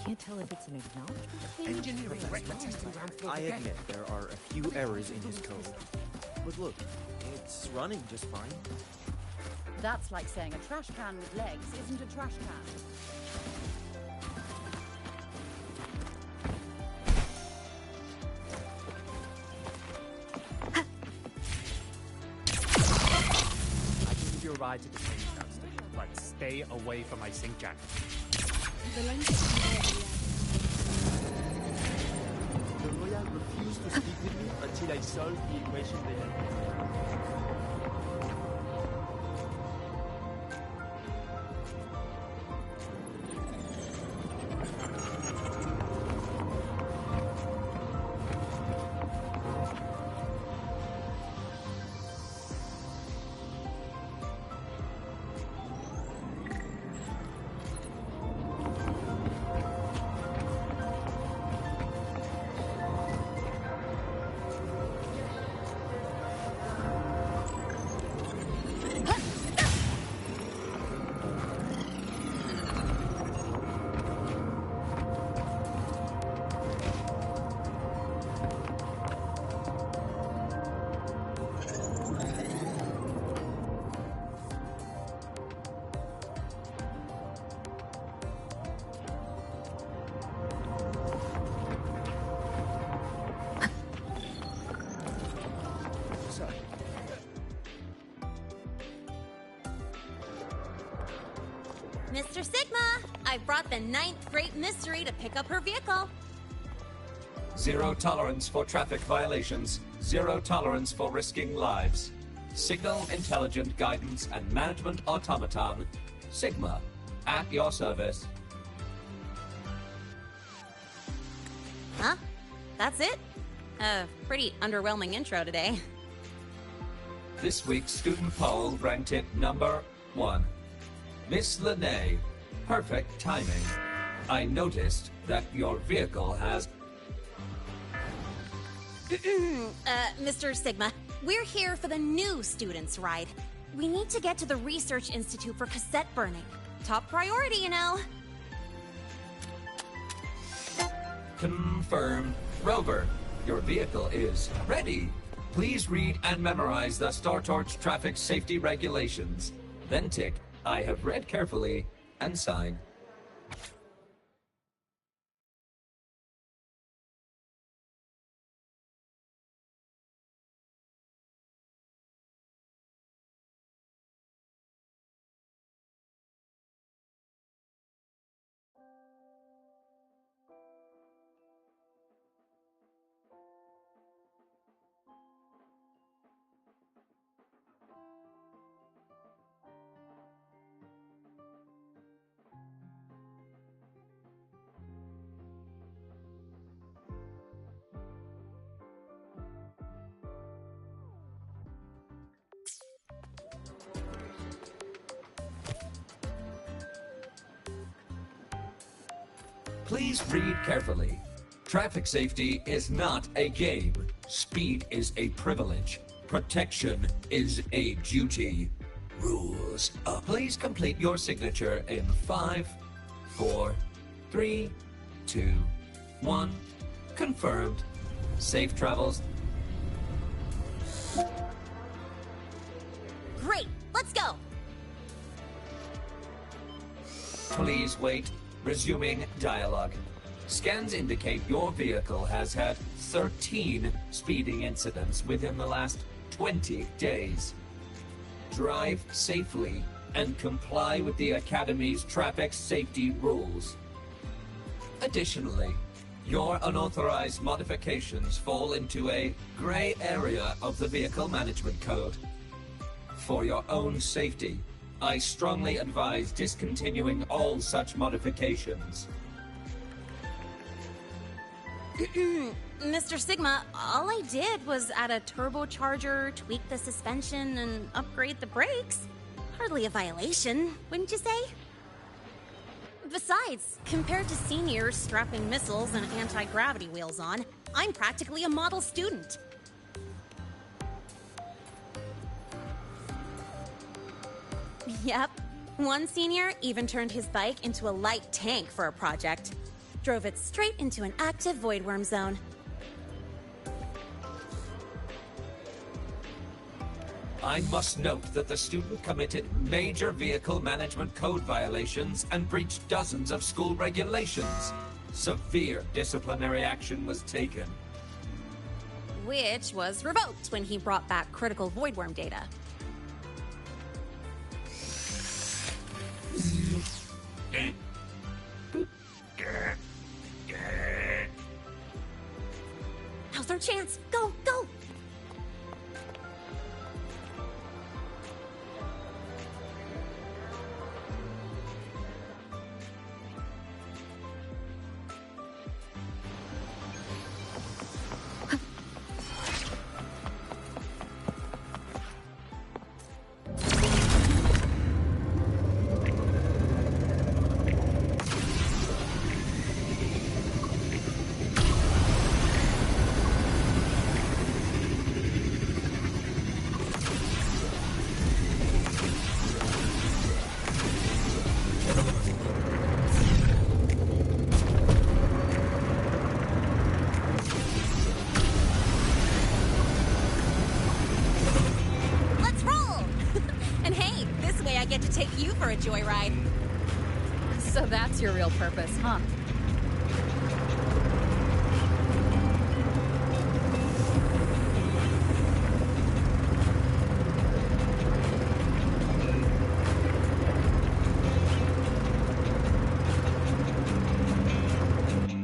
can't tell if it's an acknowledgement page. Engineering record testing ground floor. I admit there are a few errors in his code. But look, it's running just fine. That's like saying a trash can with legs isn't a trash can. I can give you a ride to the train station, but stay away from my sink jacket. The Royal refused to speak with me until I solved the equation they had. Mr. Sigma, I brought the 9th Great Mystery to pick up her vehicle. Zero tolerance for traffic violations. Zero tolerance for risking lives. Signal Intelligent Guidance and Management Automaton. Sigma, at your service. Huh? That's it? Pretty underwhelming intro today. This week's student poll ranked it number 1. Miss Lene, perfect timing. I noticed that your vehicle has... Mr. Sigma, we're here for the new students' ride. We need to get to the Research Institute for cassette burning. Top priority, you know. Confirmed. Rover, your vehicle is ready. Please read and memorize the StarTorch traffic safety regulations. Then tick, I have read carefully, and sign. Please read carefully. Traffic safety is not a game. Speed is a privilege. Protection is a duty. Rules. Please complete your signature in 5, 4, 3, 2, 1. Confirmed. Safe travels. Great, let's go. Please wait. Resuming dialogue. Scans indicate your vehicle has had 13 speeding incidents within the last 20 days. Drive safely and comply with the Academy's traffic safety rules. Additionally, your unauthorized modifications fall into a gray area of the Vehicle Management Code. For your own safety, I strongly advise discontinuing all such modifications. Mr. Sigma, all I did was add a turbocharger, tweak the suspension, and upgrade the brakes. Hardly a violation, wouldn't you say? Besides, compared to seniors strapping missiles and anti-gravity wheels on, I'm practically a model student. Yep. One senior even turned his bike into a light tank for a project. drove it straight into an active voidworm zone. I must note that the student committed major vehicle management code violations and breached dozens of school regulations. Severe disciplinary action was taken. Which was revoked when he brought back critical voidworm data. Now's our chance! Go, go! To take you for a joyride. So that's your real purpose, huh?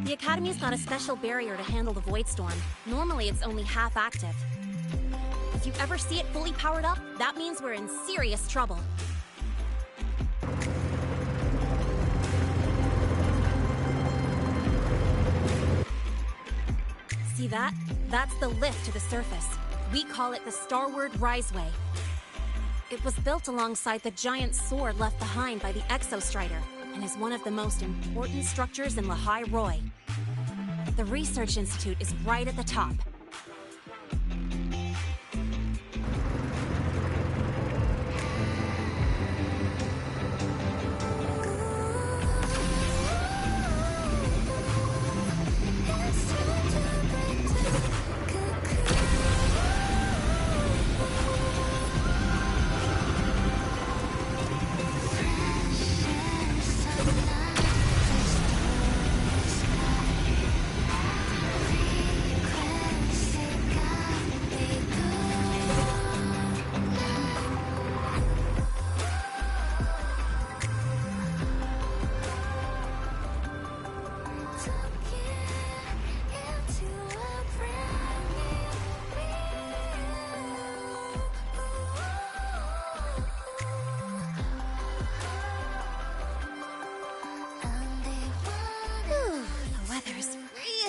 The Academy's got a special barrier to handle the Void Storm. Normally it's only half active. If you ever see it fully powered up, that means we're in serious trouble. See that? That's the lift to the surface. We call it the Starward Riseway. It was built alongside the giant sword left behind by the Exostrider, and is one of the most important structures in Lehigh Roy. The Research Institute is right at the top.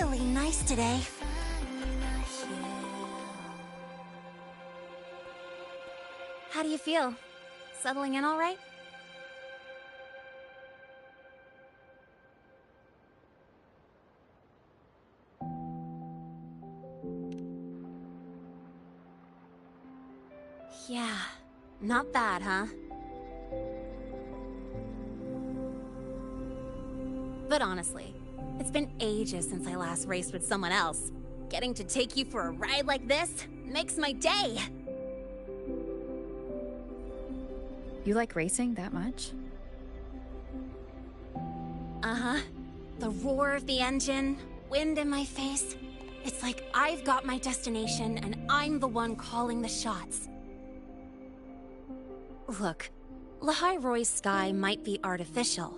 Really nice today. How do you feel? Settling in all right? Yeah, not bad, huh? But honestly, it's been ages since I last raced with someone else. Getting to take you for a ride like this makes my day! You like racing that much? Uh-huh. The roar of the engine, wind in my face. It's like I've got my destination and I'm the one calling the shots. Look, Lehigh Roy's sky might be artificial,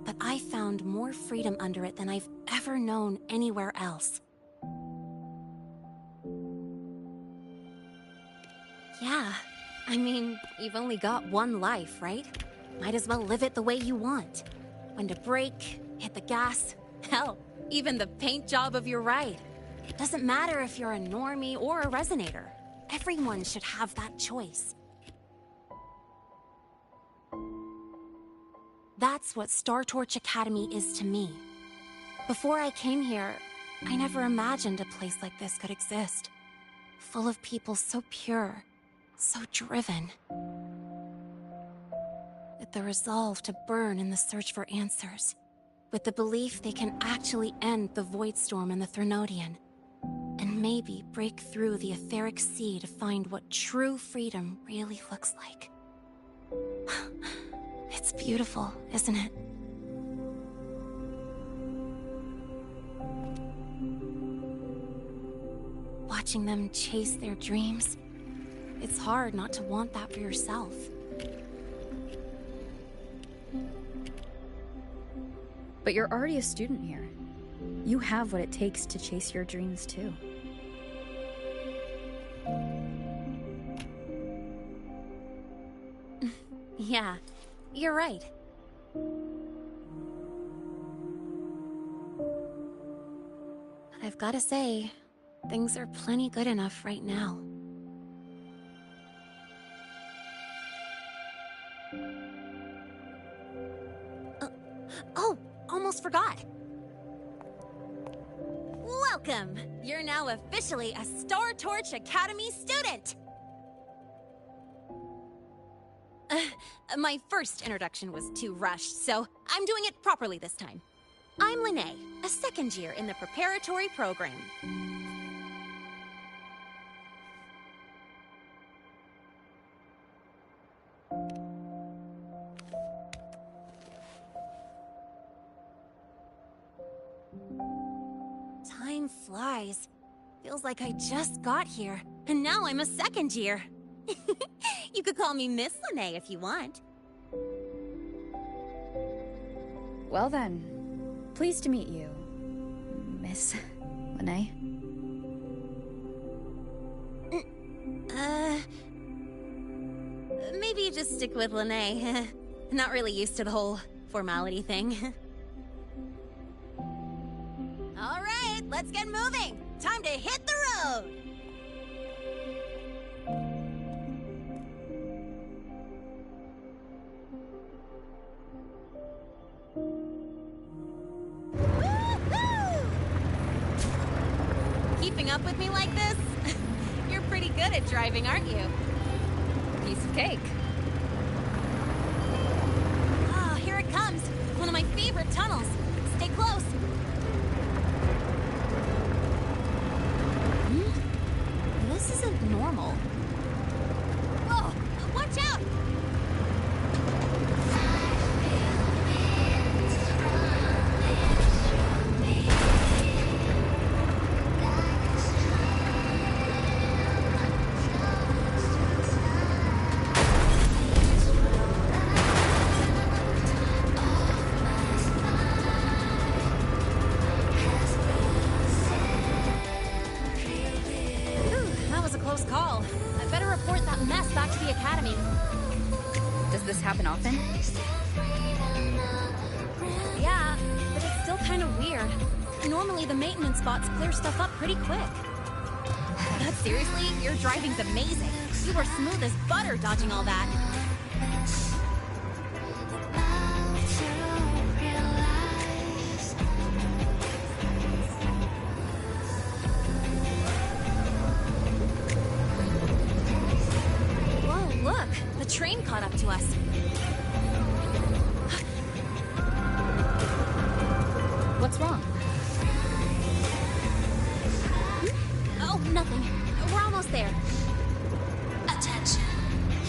but I found more freedom under it than I've ever known anywhere else. Yeah, I mean, you've only got one life, right? Might as well live it the way you want. When to brake, hit the gas, hell, even the paint job of your ride. It doesn't matter if you're a normie or a resonator. Everyone should have that choice. That's what Star Torch Academy is to me. Before I came here, I never imagined a place like this could exist. Full of people so pure, so driven. With the resolve to burn in the search for answers. with the belief they can actually end the Void Storm and the Threnodian, and maybe break through the etheric sea to find what true freedom really looks like. It's beautiful, isn't it? Watching them chase their dreams, it's hard not to want that for yourself. But you're already a student here. You have what it takes to chase your dreams, too. Yeah, you're right. But I've gotta say, things are plenty good enough right now. Oh, almost forgot. Welcome! You're now officially a Star Torch Academy student! My first introduction was too rushed, so I'm doing it properly this time. I'm Lene, a second year in the preparatory program. Time flies. Feels like I just got here, and now I'm a second year. You could call me Miss Lene if you want. Well then, pleased to meet you, Miss Lene. Maybe just stick with Lene. Not really used to the whole formality thing. All right, let's get moving. Time to hit the road. Keeping up with me like this? You're pretty good at driving, aren't you? Piece of cake. Ah, here it comes. One of my favorite tunnels. Stay close. This isn't normal. Whoa! Watch out! Call. I better report that mess back to the academy. Does this happen often? Yeah, but it's still kind of weird. Normally the maintenance bots clear stuff up pretty quick. But seriously, your driving's amazing. You were smooth as butter dodging all that. Look, the train caught up to us. What's wrong? Oh, nothing. We're almost there. Attention.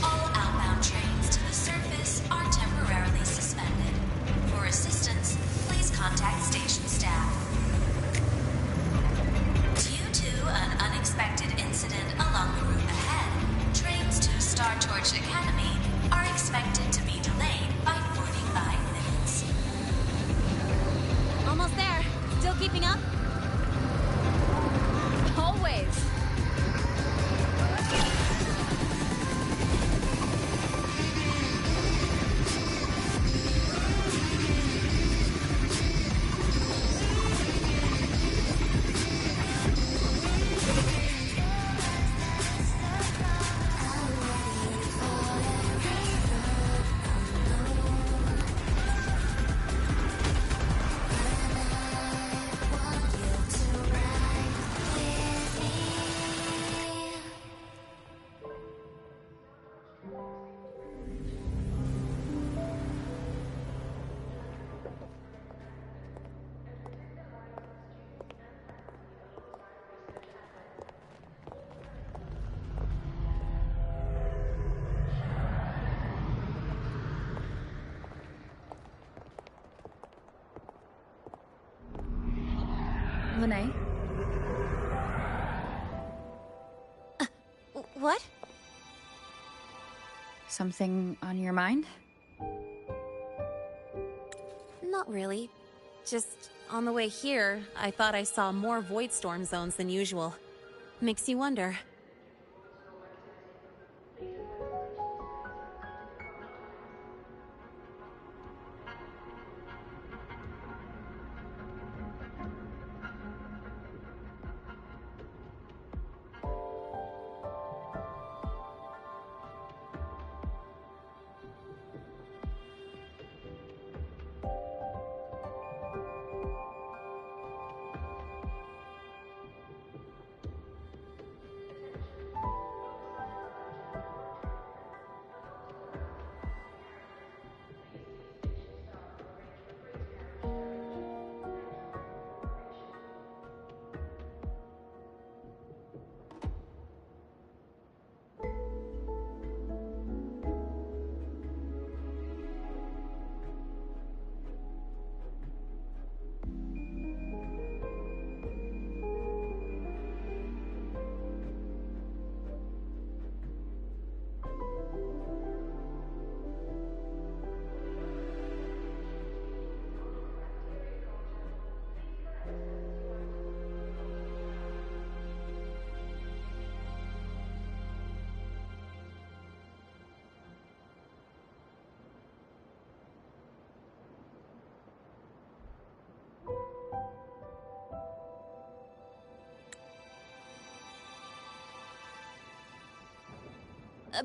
All outbound trains to the surface are temporarily suspended. For assistance, please contact station staff. Due to an unexpected incident along the route ahead, trains to Star Torch Academy are expected to be delayed by 45 minutes. Almost there. Still keeping up? Always. Lene? What? Something on your mind? Not really. Just on the way here, I thought I saw more void storm zones than usual. Makes you wonder.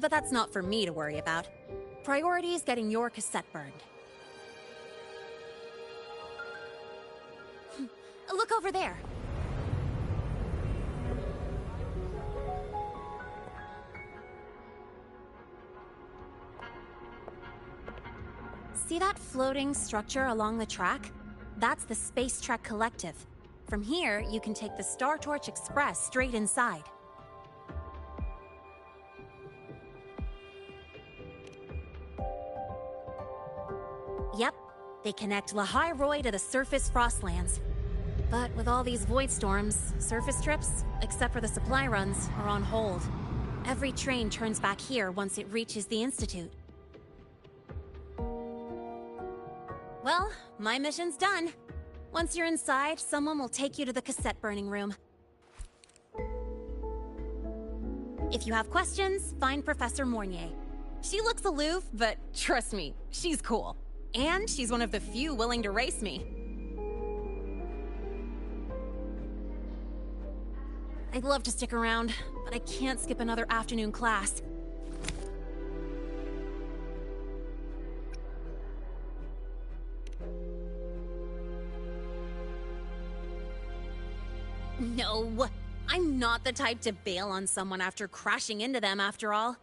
But that's not for me to worry about. Priority is getting your cassette burned. Look over there. See that floating structure along the track? That's the Space Trek Collective. From here, you can take the Star Torch Express straight inside. Yep, they connect Lahai-Roi to the surface Frostlands. But with all these void storms, surface trips, except for the supply runs, are on hold. Every train turns back here once it reaches the Institute. Well, my mission's done. Once you're inside, someone will take you to the cassette burning room. If you have questions, find Professor Mornier. She looks aloof, but trust me, she's cool. And she's one of the few willing to race me. I'd love to stick around, but I can't skip another afternoon class. No, I'm not the type to bail on someone after crashing into them, after all.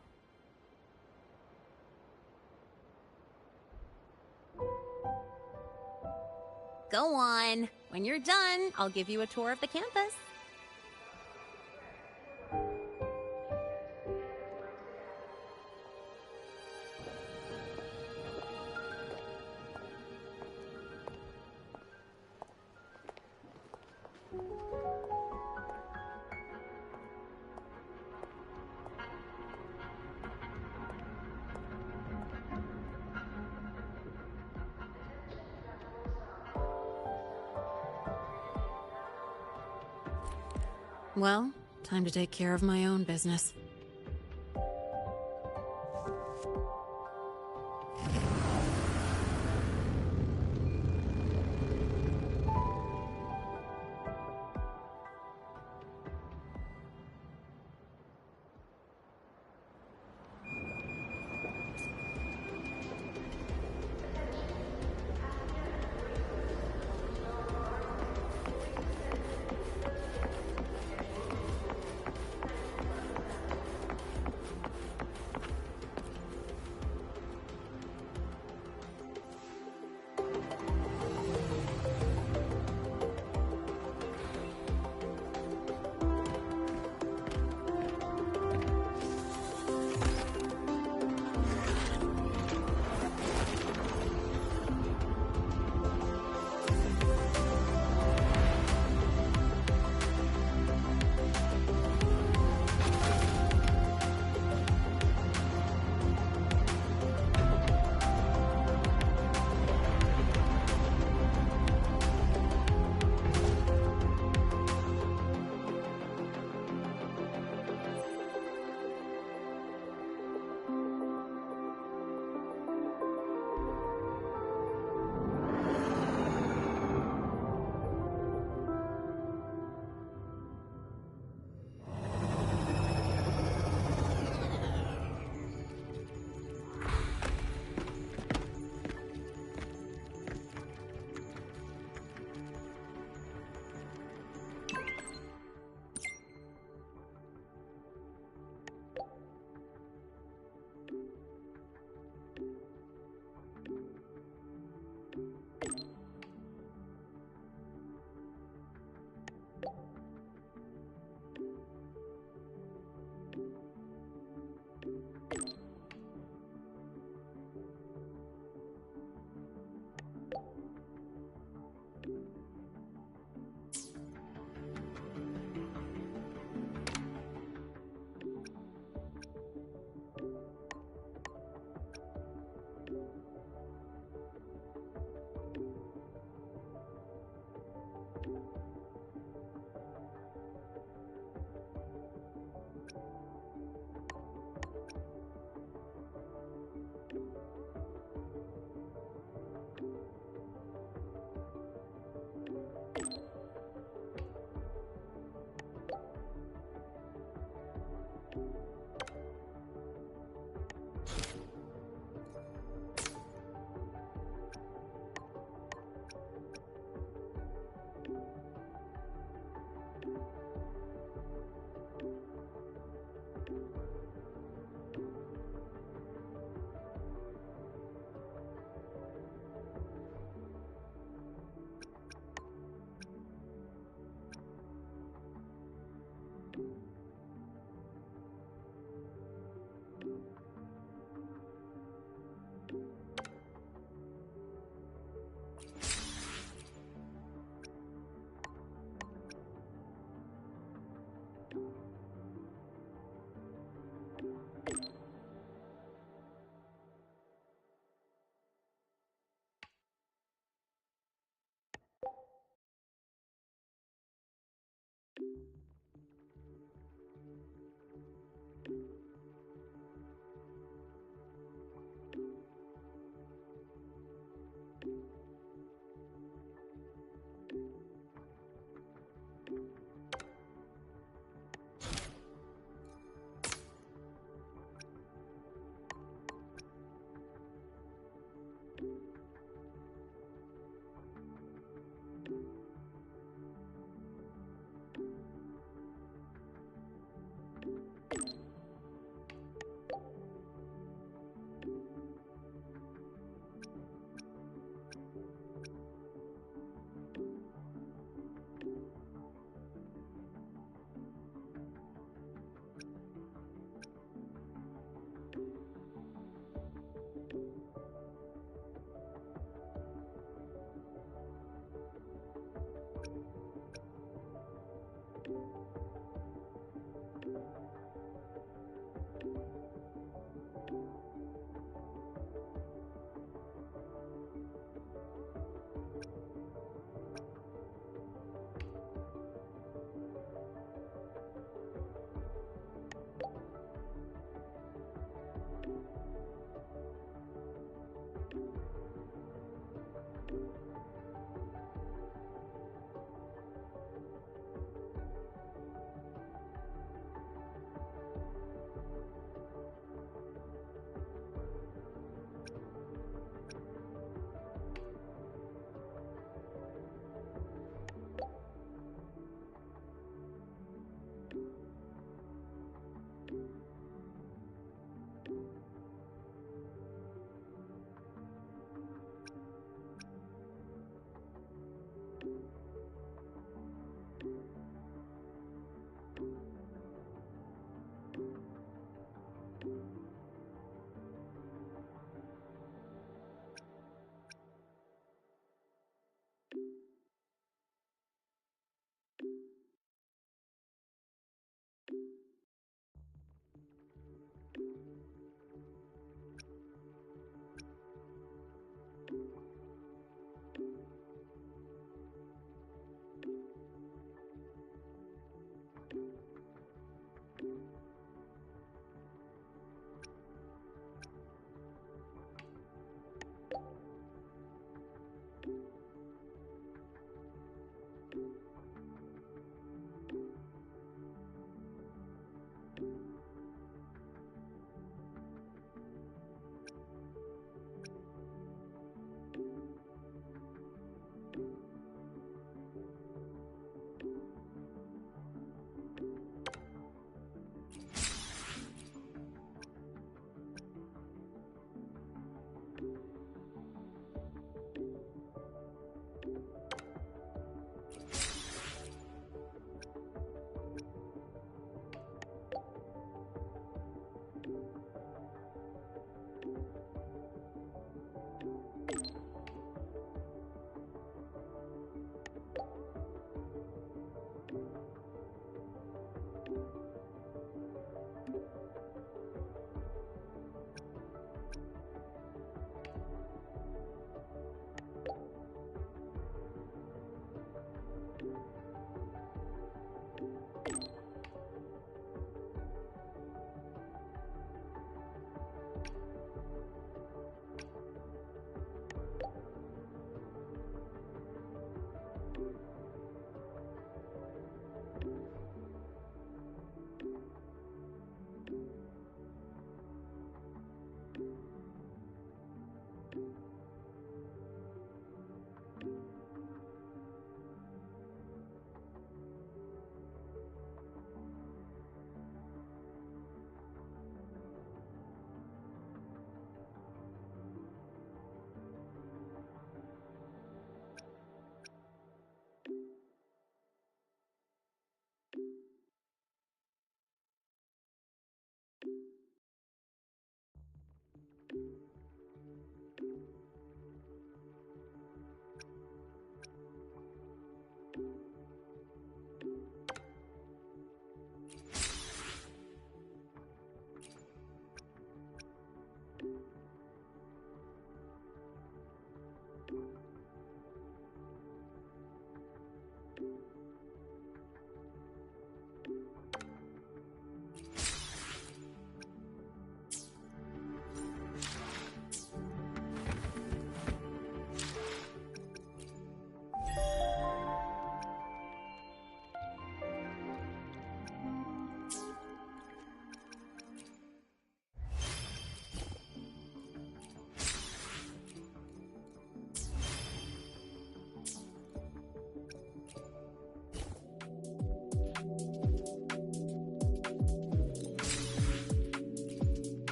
Go on. When you're done, I'll give you a tour of the campus. Well, time to take care of my own business.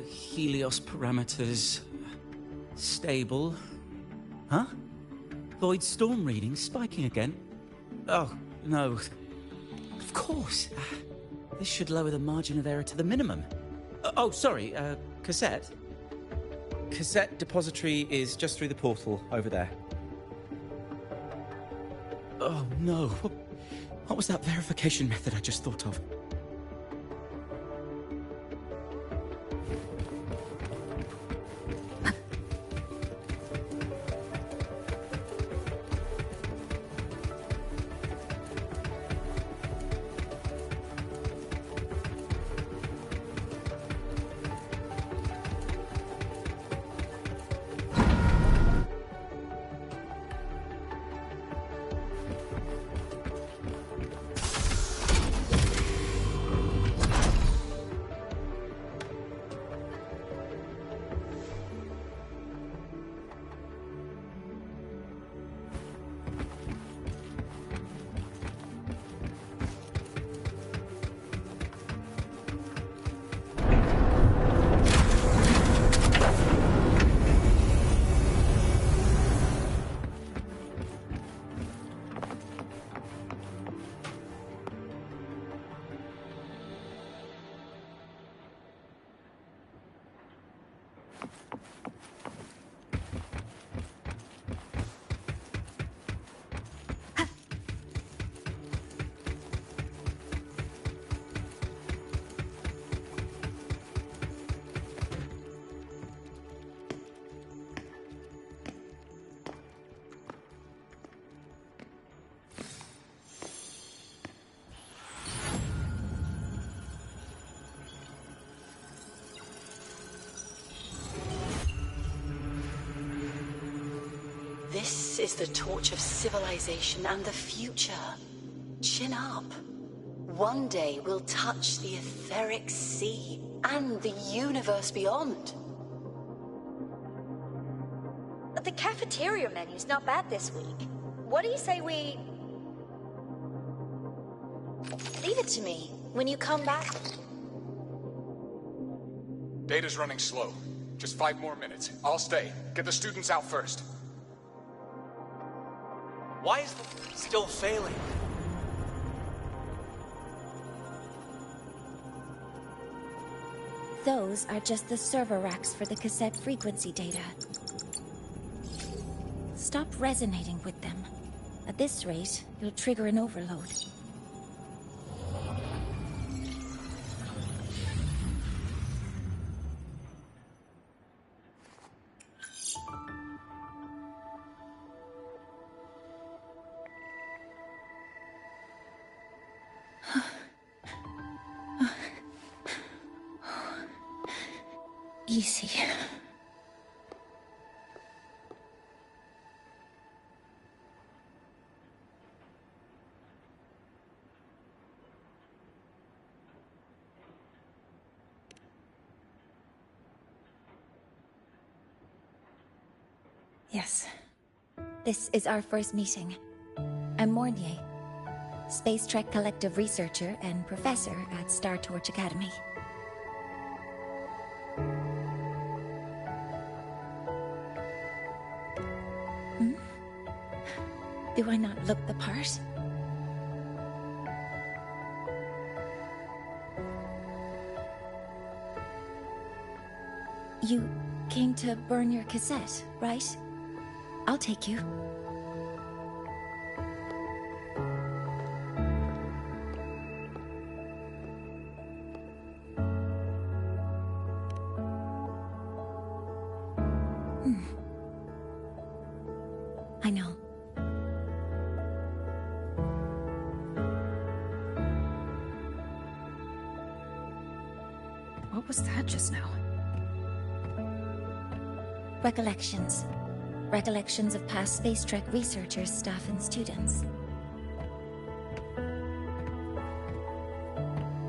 Helios parameters stable. Huh? Void storm readings spiking again? Oh, no. Of course. This should lower the margin of error to the minimum. Oh, sorry, cassette. Cassette depository is just through the portal over there. Oh, no. What was that verification method I just thought of? This is the torch of civilization and the future. Chin up. One day we'll touch the etheric sea and the universe beyond. The cafeteria menu's not bad this week. What do you say we... Leave it to me. When you come back... Data's running slow. Just 5 more minutes. I'll stay. Get the students out first. Why is it still failing? Those are just the server racks for the cassette frequency data. Stop resonating with them. At this rate, you'll trigger an overload. Easy. Yes. This is our first meeting. I'm Mornier, Space Trek Collective researcher and professor at Star Torch Academy. Do I not look the part? You came to burn your cassette, right? I'll take you. I know. What was that just now? Recollections. Recollections of past Space Trek researchers, staff, and students.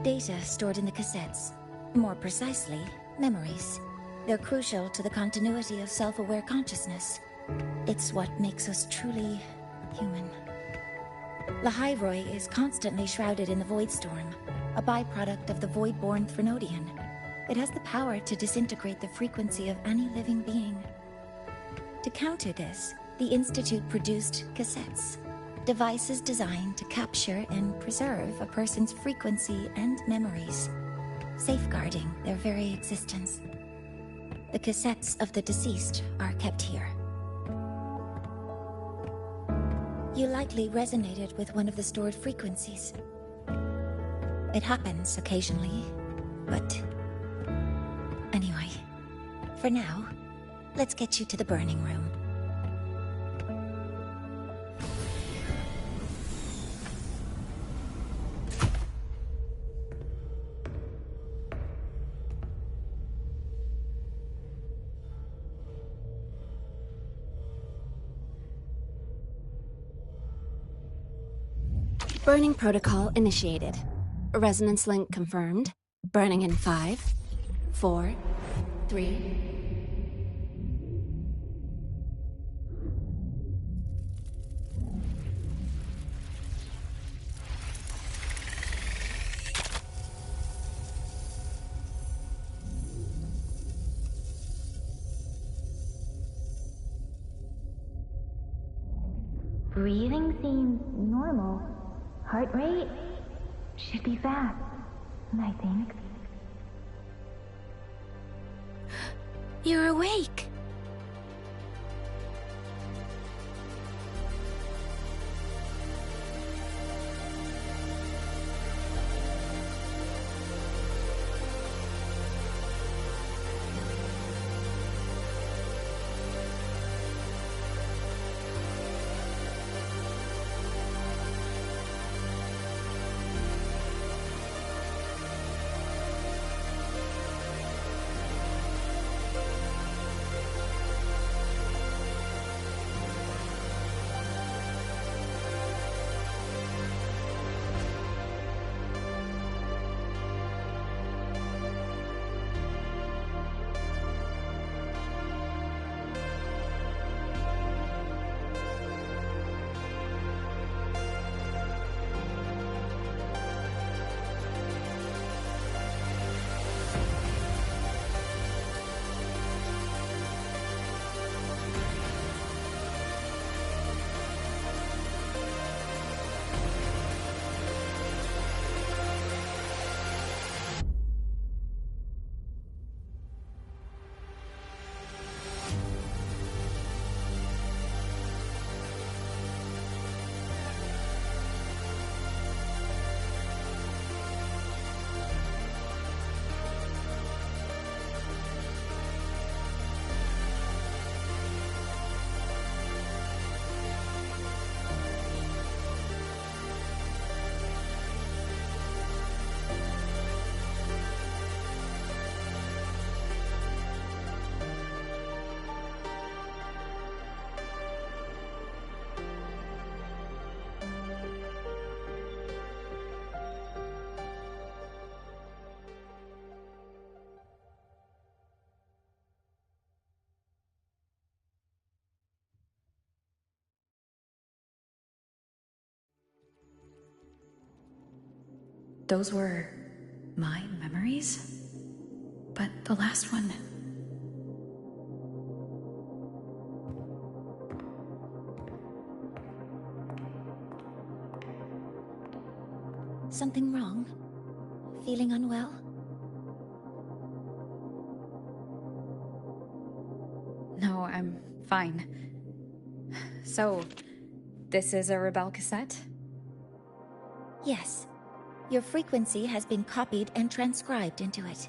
Data stored in the cassettes. More precisely, memories. They're crucial to the continuity of self-aware consciousness. It's what makes us truly human. Lahairoi is constantly shrouded in the Void Storm, a byproduct of the Void-born Threnodian. It has the power to disintegrate the frequency of any living being. To counter this, the Institute produced cassettes, devices designed to capture and preserve a person's frequency and memories, safeguarding their very existence. The cassettes of the deceased are kept here. You likely resonated with one of the stored frequencies. It happens occasionally, but... Anyway, for now, let's get you to the burning room. Burning protocol initiated. Resonance link confirmed. Burning in 5, 4, 3... Breathing seems normal. Heart rate should be fast, I think. You're awake. those were my memories? But the last one... Something wrong? Feeling unwell? No, I'm fine. So, this is a Rebel cassette? Yes. Your frequency has been copied and transcribed into it.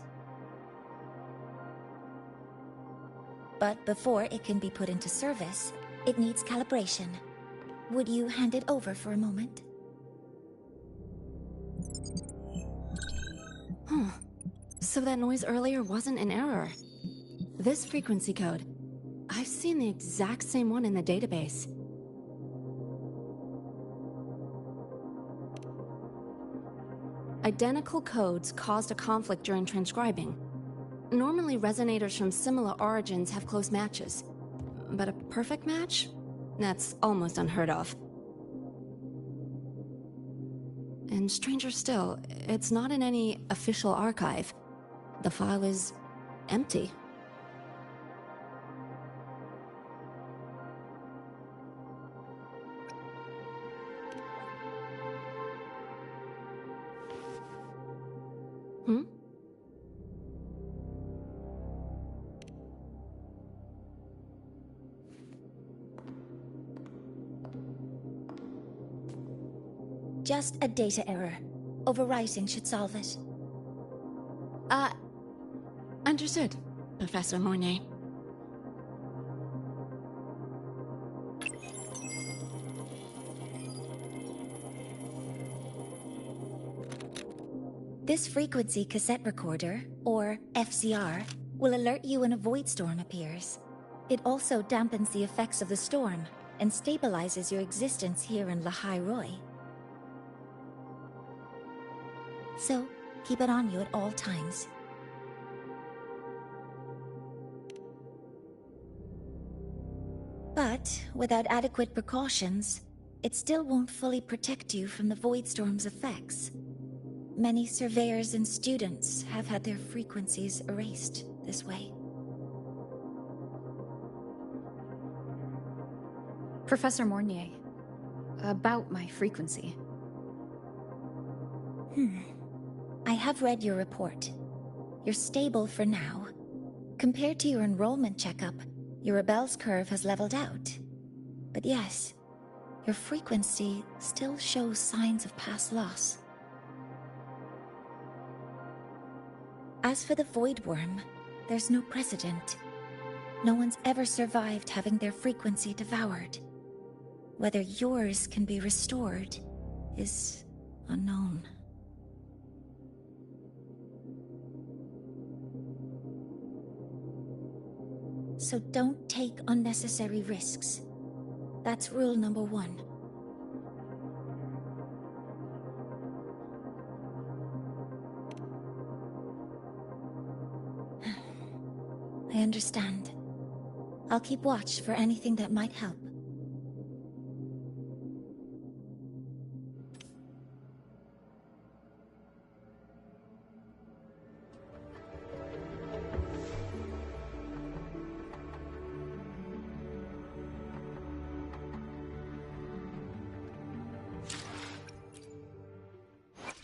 But before it can be put into service, it needs calibration. Would you hand it over for a moment? Huh. So that noise earlier wasn't an error. This frequency code, I've seen the exact same one in the database. Identical codes caused a conflict during transcribing. Normally, resonators from similar origins have close matches. But a perfect match? That's almost unheard of. And stranger still, it's not in any official archive. The file is empty. Hmm? Just a data error. Overwriting should solve it. Understood, Professor Mornay. This frequency cassette recorder, or FCR, will alert you when a void storm appears. It also dampens the effects of the storm and stabilizes your existence here in Lahai Roy. So, keep it on you at all times. But, without adequate precautions, it still won't fully protect you from the void storm's effects. Many surveyors and students have had their frequencies erased this way. Professor Mornier, about my frequency. I have read your report. You're stable for now. Compared to your enrollment checkup, your rebel's curve has leveled out. But yes, your frequency still shows signs of past loss. As for the Void Worm, there's no precedent. No one's ever survived having their frequency devoured. Whether yours can be restored is unknown. So don't take unnecessary risks. That's rule number 1. I understand. I'll keep watch for anything that might help.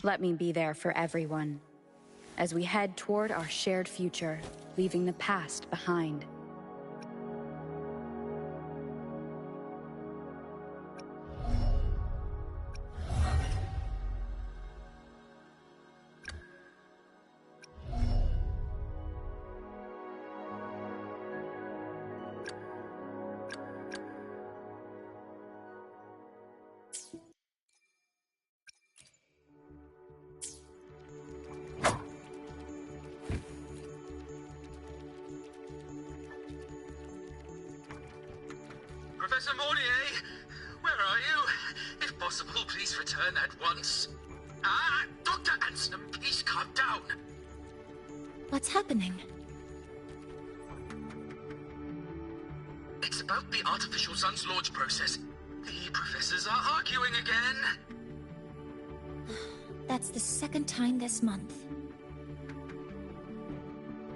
Let me be there for everyone, as we head toward our shared future, leaving the past behind. Professor Mornier, where are you? If possible, please return at once. Dr. Anson, please calm down. What's happening? It's about the artificial sun's launch process. The professors are arguing again. That's the second time this month.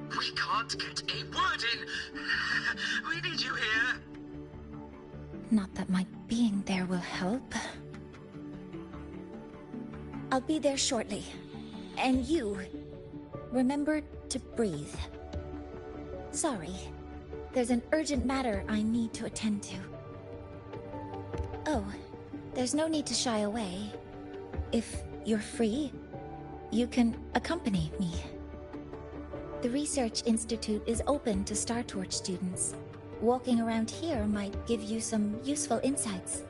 We can't get a word in. We need you here. Not that my being there will help. I'll be there shortly. And you, remember to breathe. Sorry, there's an urgent matter I need to attend to. Oh, there's no need to shy away. If you're free, you can accompany me. The Research Institute is open to Star Torch students. Walking around here might give you some useful insights.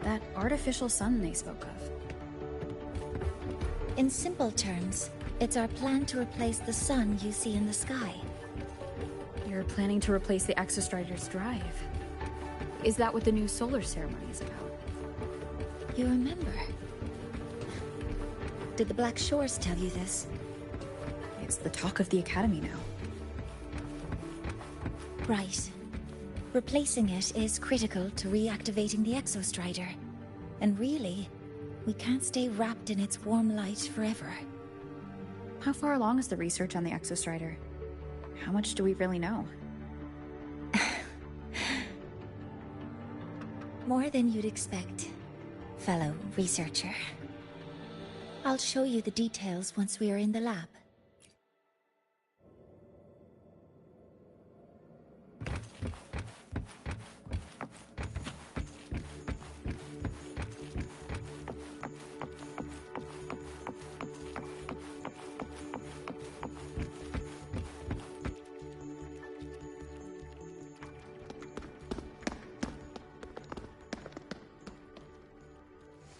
That artificial sun they spoke of. In simple terms, it's our plan to replace the sun you see in the sky. You're planning to replace the Exostrider's drive. Is that what the new solar ceremony is about? You remember? Did the Black Shores tell you this? It's the talk of the Academy now. Right. Replacing it is critical to reactivating the Exostrider. And really, we can't stay wrapped in its warm light forever. How far along is the research on the Exostrider? How much do we really know? More than you'd expect, fellow researcher. I'll show you the details once we are in the lab.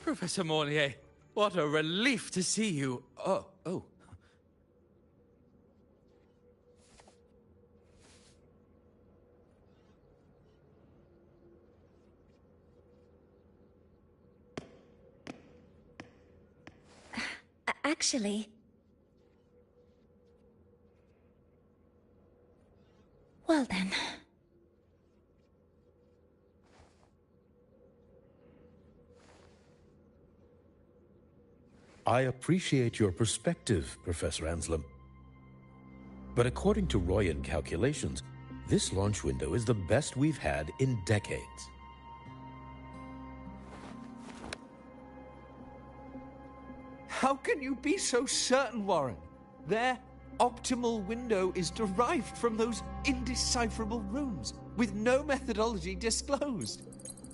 Professor Mornier, what a relief to see you. Oh. Actually... Well then... I appreciate your perspective, Professor Anselm. But according to Royan calculations, this launch window is the best we've had in decades. How can you be so certain, Warren? Their optimal window is derived from those indecipherable runes, with no methodology disclosed.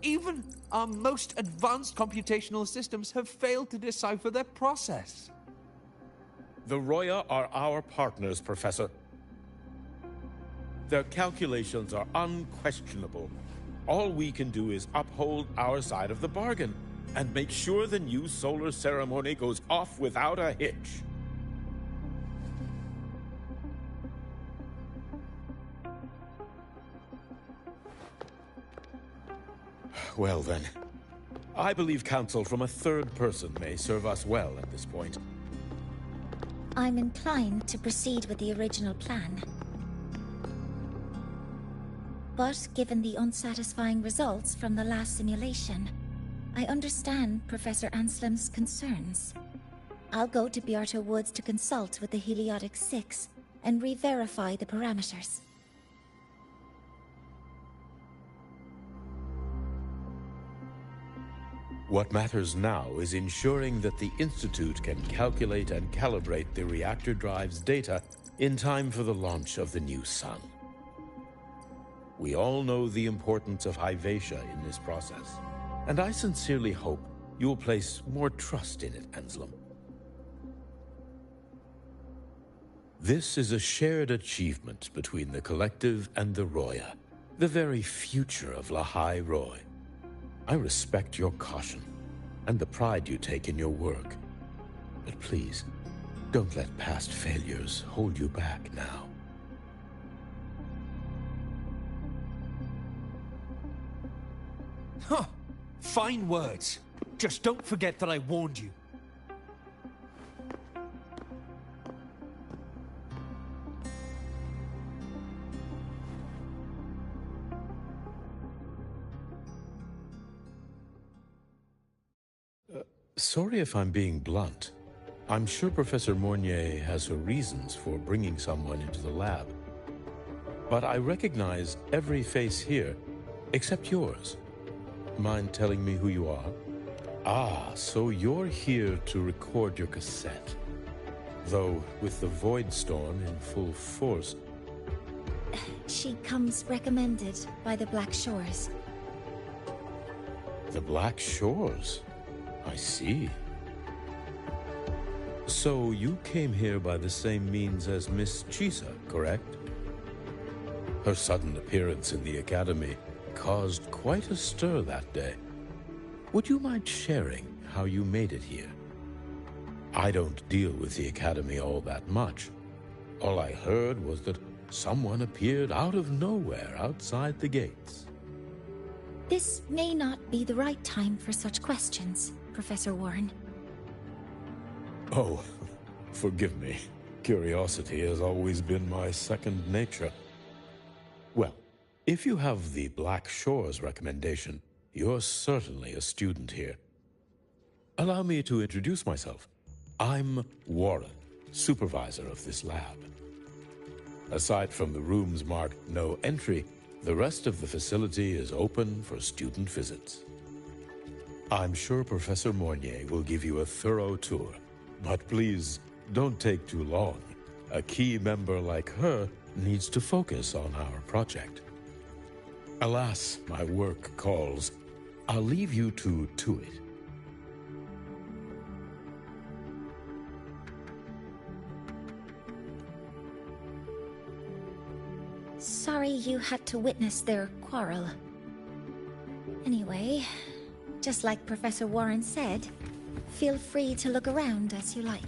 Even our most advanced computational systems have failed to decipher their process. The Roya are our partners, Professor. Their calculations are unquestionable. All we can do is uphold our side of the bargain and make sure the new solar ceremony goes off without a hitch. Well then, I believe counsel from a third person may serve us well at this point. I'm inclined to proceed with the original plan. But given the unsatisfying results from the last simulation, I understand Professor Anselm's concerns. I'll go to Beata Woods to consult with the Heliotic Six and re-verify the parameters. What matters now is ensuring that the Institute can calculate and calibrate the reactor drive's data in time for the launch of the new sun. We all know the importance of Hyvatia in this process, and I sincerely hope you'll place more trust in it, Anselm. This is a shared achievement between the Collective and the Roya, the very future of Lahai Roy. I respect your caution and the pride you take in your work. But please, don't let past failures hold you back now. Huh. Fine words. Just don't forget that I warned you. Sorry if I'm being blunt. I'm sure Professor Mornier has her reasons for bringing someone into the lab. But I recognize every face here, except yours. Mind telling me who you are? Ah, so you're here to record your cassette. Though, with the Void Storm in full force... She comes recommended by the Black Shores. The Black Shores? I see. So you came here by the same means as Miss Chisa, correct? Her sudden appearance in the Academy caused quite a stir that day. Would you mind sharing how you made it here? I don't deal with the Academy all that much. All I heard was that someone appeared out of nowhere outside the gates. This may not be the right time for such questions, Professor Warren. Oh, forgive me. Curiosity has always been my second nature. Well, if you have the Black Shores recommendation, you're certainly a student here. Allow me to introduce myself. I'm Warren, supervisor of this lab. Aside from the rooms marked no entry, the rest of the facility is open for student visits. I'm sure Professor Mornier will give you a thorough tour, but please don't take too long. A key member like her needs to focus on our project. Alas, my work calls. I'll leave you to it. Sorry you had to witness their quarrel. Anyway, just like Professor Warren said, feel free to look around as you like.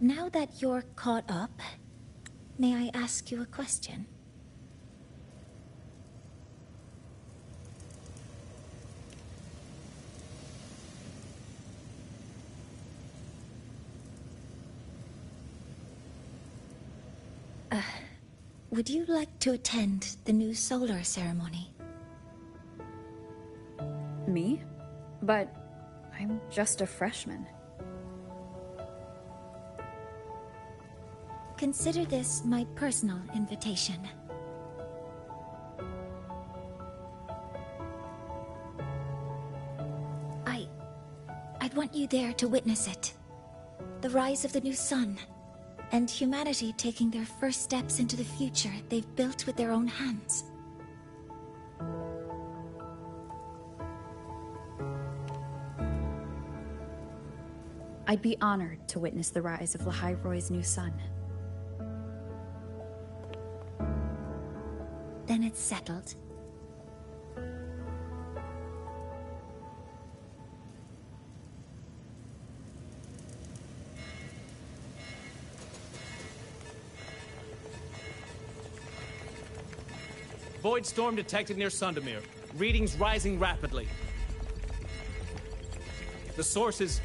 Now that you're caught up, may I ask you a question? Would you like to attend the new solar ceremony? Me? But I'm just a freshman. Consider this my personal invitation. I'd want you there to witness it. The rise of the new sun, and humanity taking their first steps into the future they've built with their own hands. I'd be honored to witness the rise of Lahai Roy's new sun. when it's settled. Void storm detected near Sundermere. Readings rising rapidly. The source is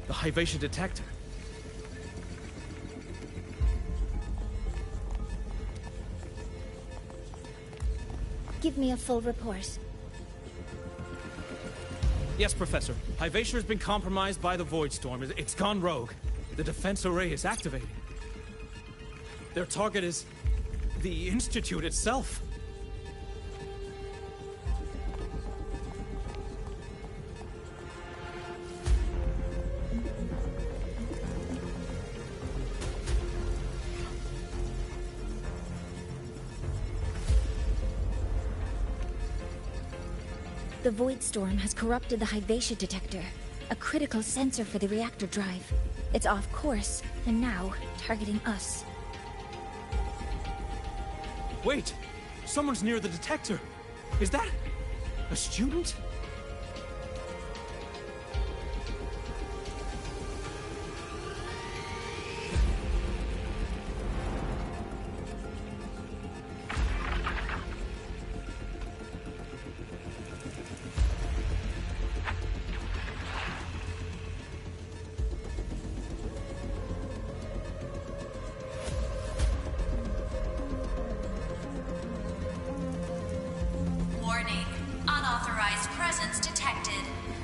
the Hyvatia detector. Give me a full report. Yes, Professor. Hyvatia has been compromised by the Void Storm. It's gone rogue. The defense array is activated. Their target is the Institute itself. The Void Storm has corrupted the Hyvatia detector, a critical sensor for the reactor drive. It's off course, and now targeting us. Wait! Someone's near the detector! Is that a student? Warning. Unauthorized presence detected.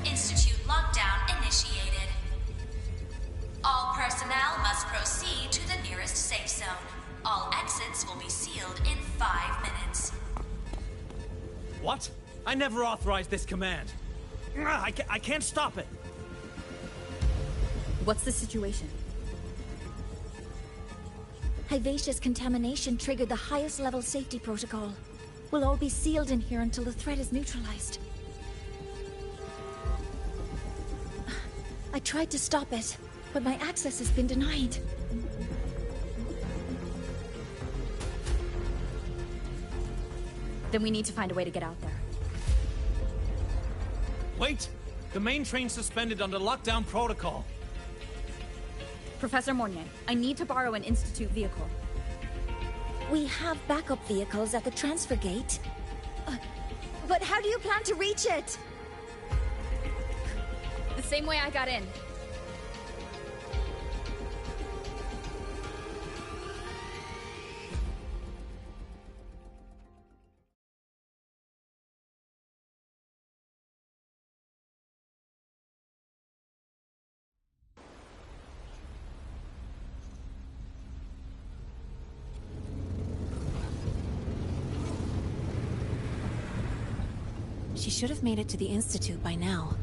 Institute lockdown initiated. All personnel must proceed to the nearest safe zone. All exits will be sealed in 5 minutes. What? I never authorized this command. I can't stop it. What's the situation? Hyvatia's contamination triggered the highest level safety protocol. We'll all be sealed in here until the threat is neutralized. I tried to stop it, but my access has been denied. Then we need to find a way to get out there. Wait! The main train's suspended under lockdown protocol. Professor Mornier, I need to borrow an Institute vehicle. We have backup vehicles at the transfer gate. But how do you plan to reach it? The same way I got in. She should have made it to the Institute by now.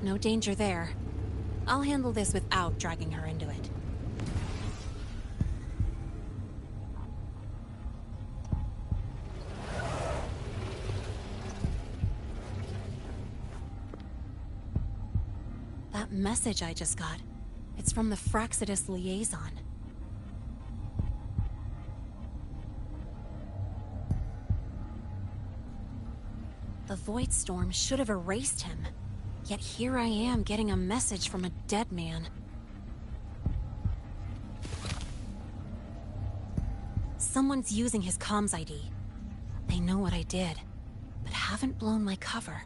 No danger there. I'll handle this without dragging her into it. That message I just got, it's from the Fraxidus liaison. The Void Storm should have erased him. Yet here I am getting a message from a dead man. Someone's using his comms ID. They know what I did, but haven't blown my cover.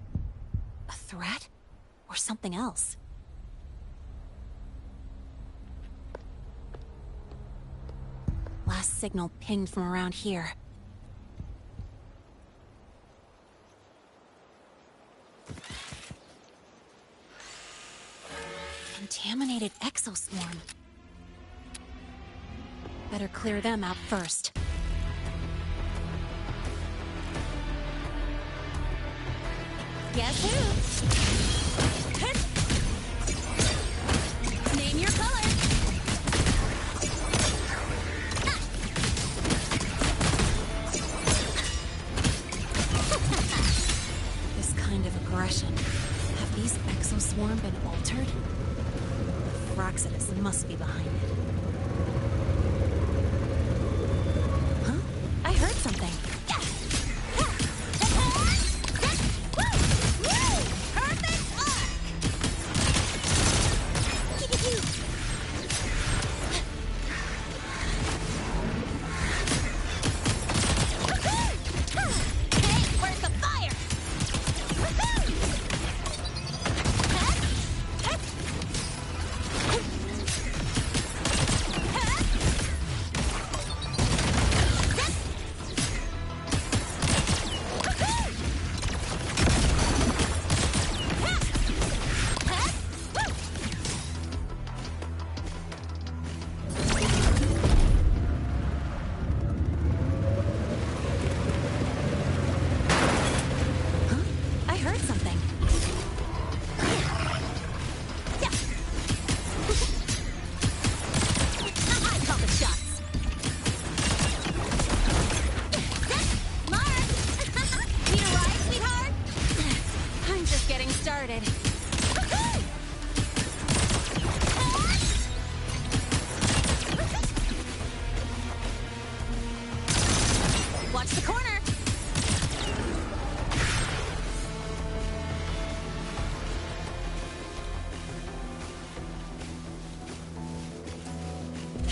A threat? Or something else? Last signal pinged from around here. Contaminated exoswarm. Better clear them out first. Guess who? Name your color. This kind of aggression. Have these exoswarm been altered? Fraxidus must be behind it. Huh? I heard something.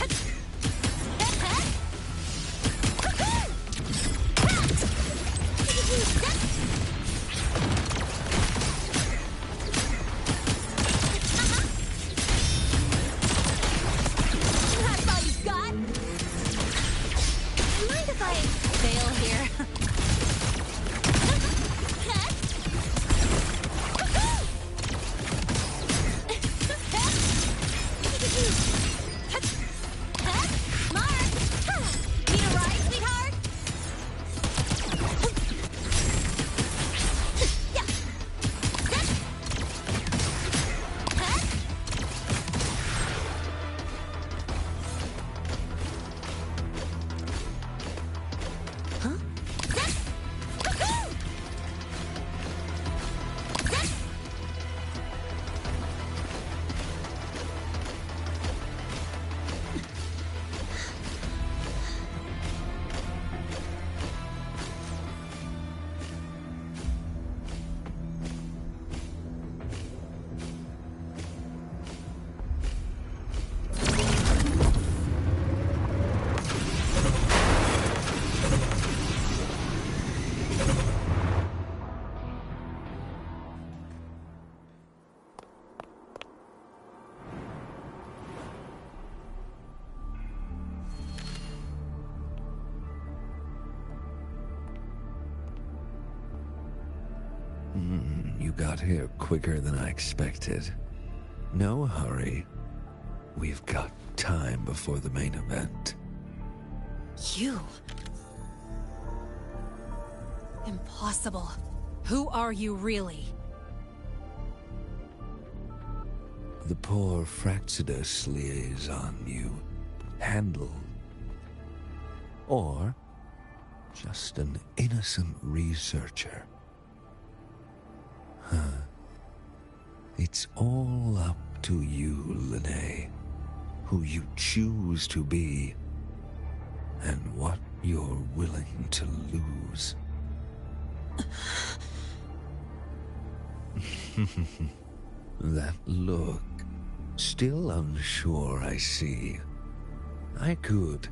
That's all you've got? Mind if I fail here? You got here quicker than I expected. No hurry. We've got time before the main event. You? Impossible. Who are you really? The poor Fraxidus liaison you handle. Or just an innocent researcher. It's all up to you, Lene, who you choose to be, and what you're willing to lose. That look, still unsure, I see. I could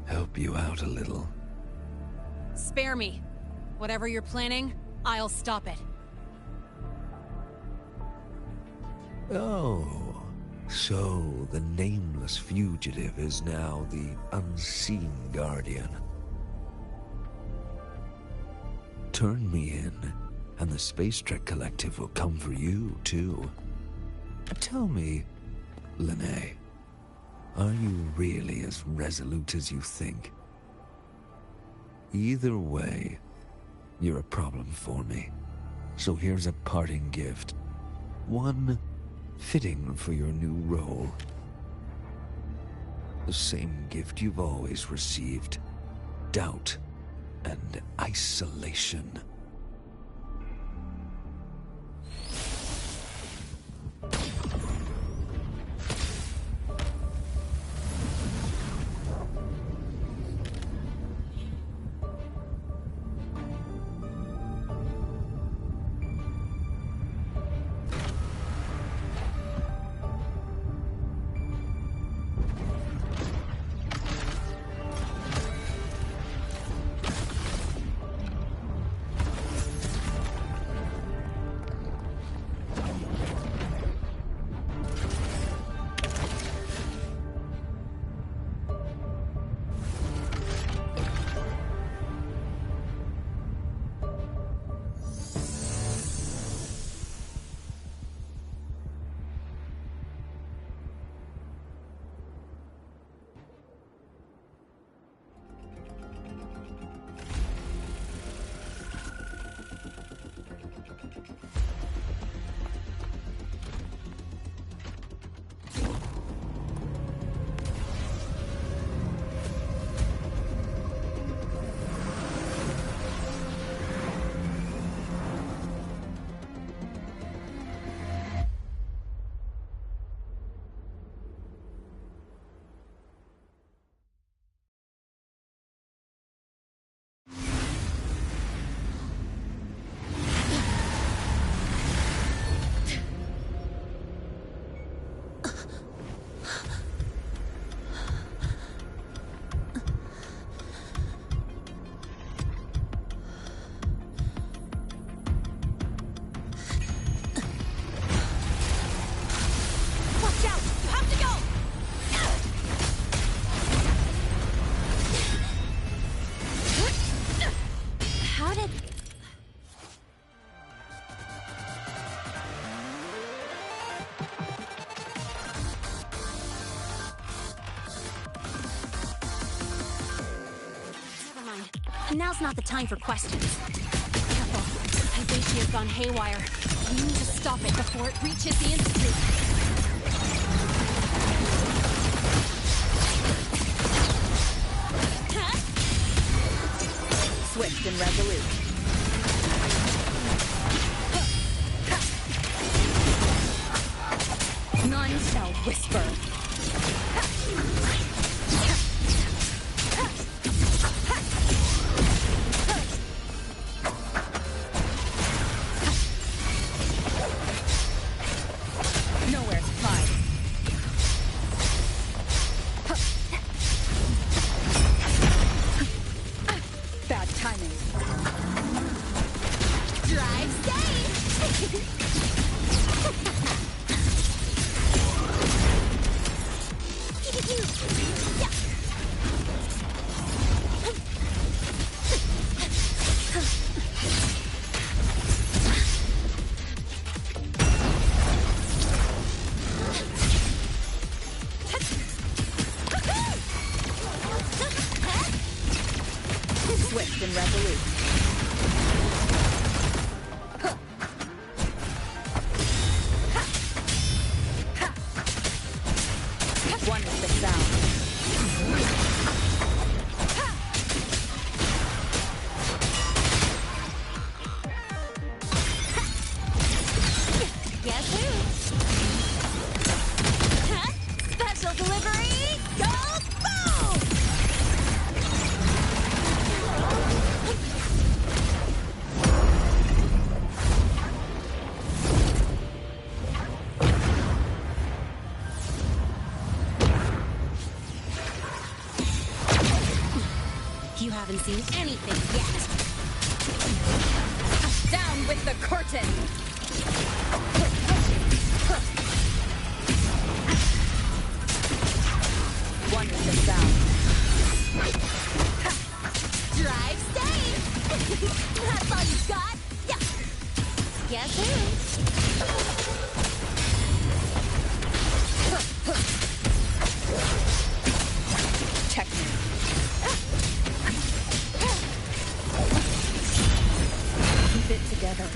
help you out a little. Spare me. Whatever you're planning, I'll stop it. Oh, so the nameless fugitive is now the unseen guardian. Turn me in, and the Space Trek Collective will come for you, too. Tell me, Lene, are you really as resolute as you think? Either way, you're a problem for me. So here's a parting gift. One fitting for your new role. The same gift you've always received. Doubt and isolation. Now's not the time for questions. Careful. Hydatia's gone haywire. We need to stop it before it reaches the Institute. Swift and resolute. None shall whisper. Nowhere to hide. Bad timing. Drive safe! Swift and resolute. One is the sound. Guess who? Huh? Special delivery! Go boom! You haven't seen anything yet. Down with the curtain! One is the sound. Drive safe! That's all you got? Yeah. Guess who? Checkmate. Keep it together.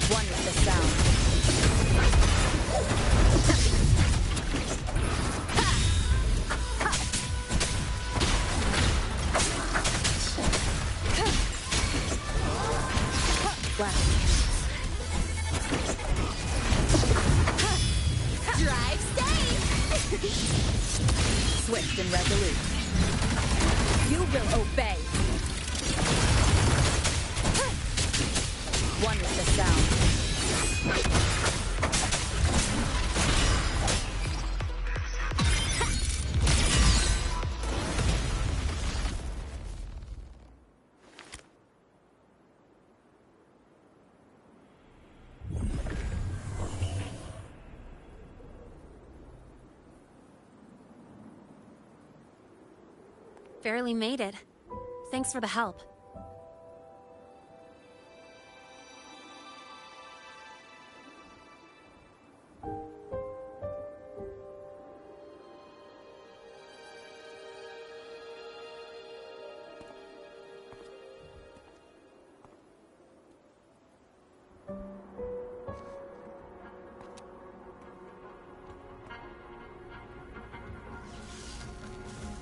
One is the sound. Drive safe! Swift and resolute. You will obey. One is the sound. Barely made it. Thanks for the help.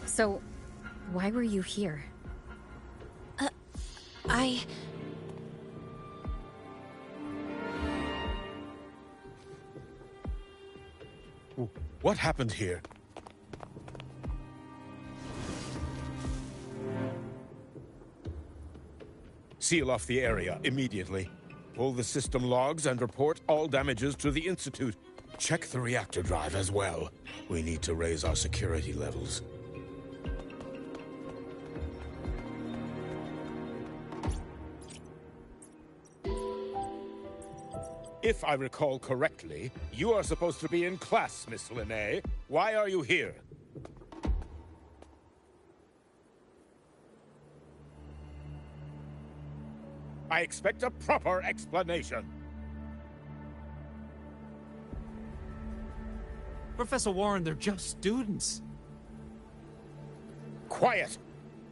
So, why were you here? What happened here? Seal off the area immediately. Pull the system logs and report all damages to the Institute. Check the reactor drive as well. We need to raise our security levels. If I recall correctly, you are supposed to be in class, Miss Linnae. Why are you here? I expect a proper explanation. Professor Warren, they're just students. Quiet!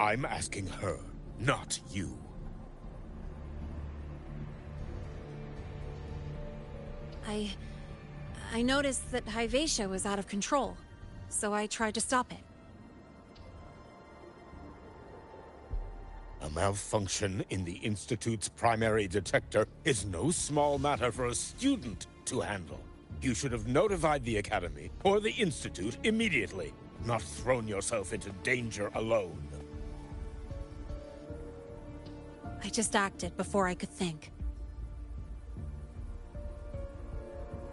I'm asking her, not you. I noticed that Hyvatia was out of control, so I tried to stop it. A malfunction in the Institute's primary detector is no small matter for a student to handle. You should have notified the Academy or the Institute immediately, not thrown yourself into danger alone. I just acted before I could think.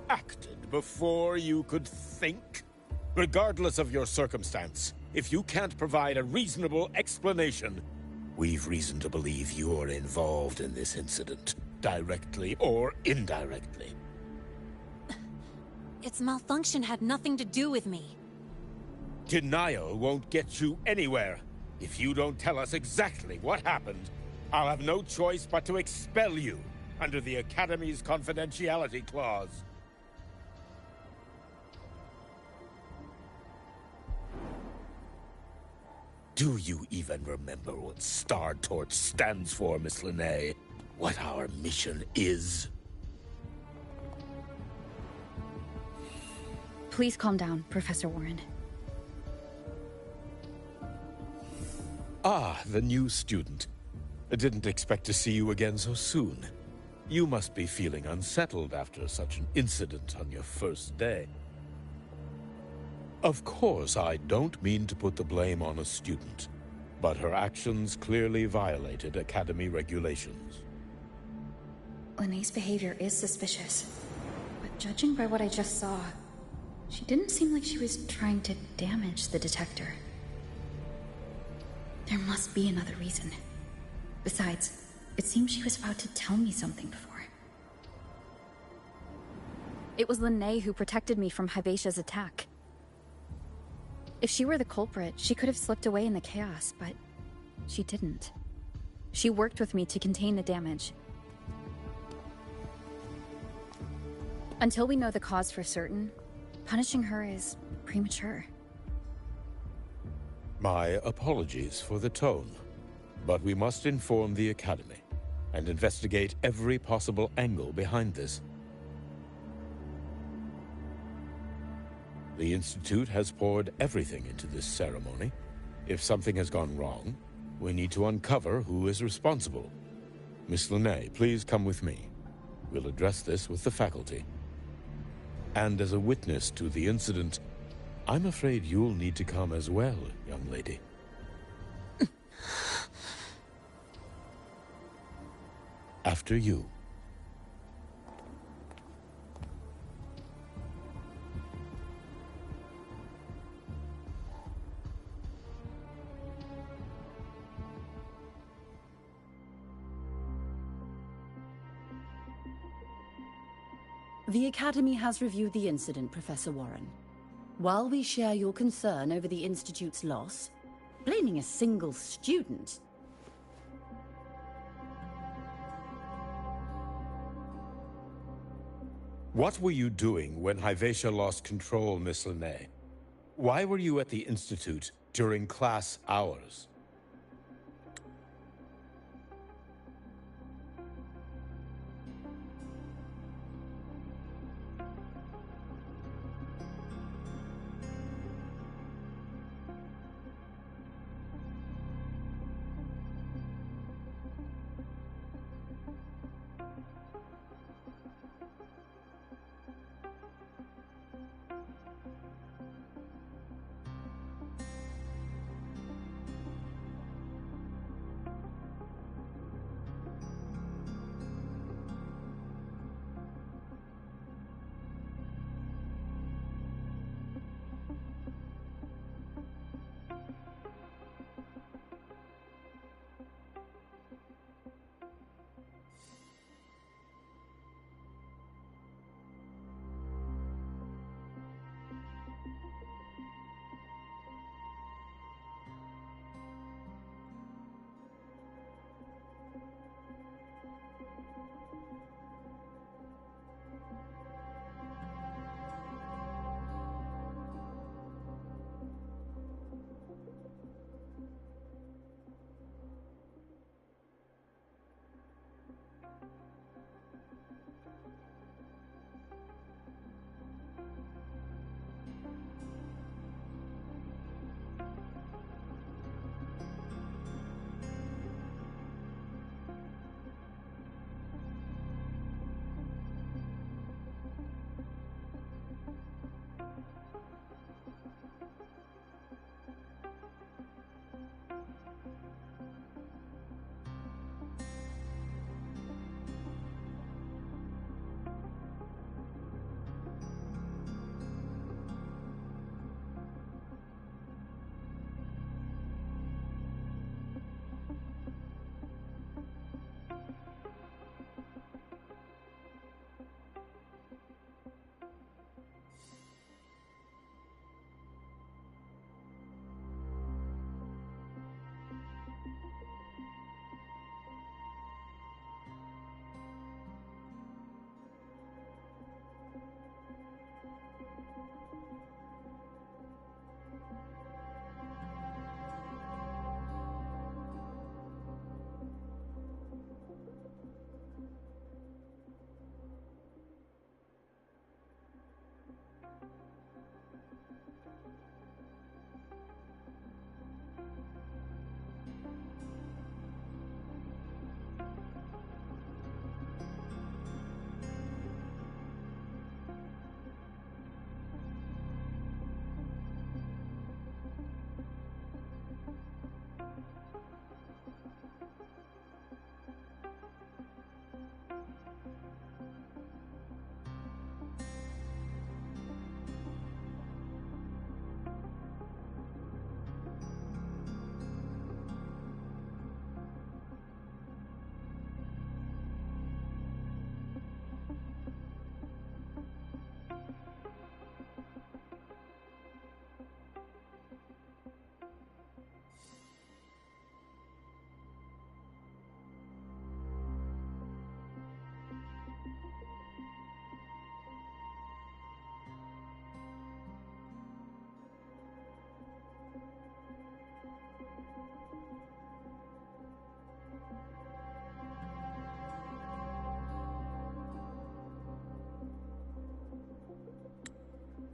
Acted before you could think? Regardless of your circumstance, if you can't provide a reasonable explanation, we've reason to believe you're involved in this incident, directly or indirectly. Its malfunction had nothing to do with me. Denial won't get you anywhere. If you don't tell us exactly what happened, I'll have no choice but to expel you under the Academy's confidentiality clause. Do you even remember what Star Torch stands for, Miss Linnae? What our mission is? Please calm down, Professor Warren. Ah, the new student. I didn't expect to see you again so soon. You must be feeling unsettled after such an incident on your first day. Of course, I don't mean to put the blame on a student, but her actions clearly violated Academy regulations. Linnae's behavior is suspicious, but judging by what I just saw, she didn't seem like she was trying to damage the detector. There must be another reason. Besides, it seems she was about to tell me something before. It was Linnae who protected me from Hyvatia's attack. If she were the culprit, she could have slipped away in the chaos, but she didn't. She worked with me to contain the damage. Until we know the cause for certain, punishing her is premature. My apologies for the tone, but we must inform the Academy and investigate every possible angle behind this. The Institute has poured everything into this ceremony. If something has gone wrong, we need to uncover who is responsible. Miss Linnae, please come with me. We'll address this with the faculty. And as a witness to the incident, I'm afraid you'll need to come as well, young lady. After you. The Academy has reviewed the incident, Professor Warren. While we share your concern over the Institute's loss, blaming a single student... What were you doing when Hyvatia lost control, Miss Linnae? Why were you at the Institute during class hours?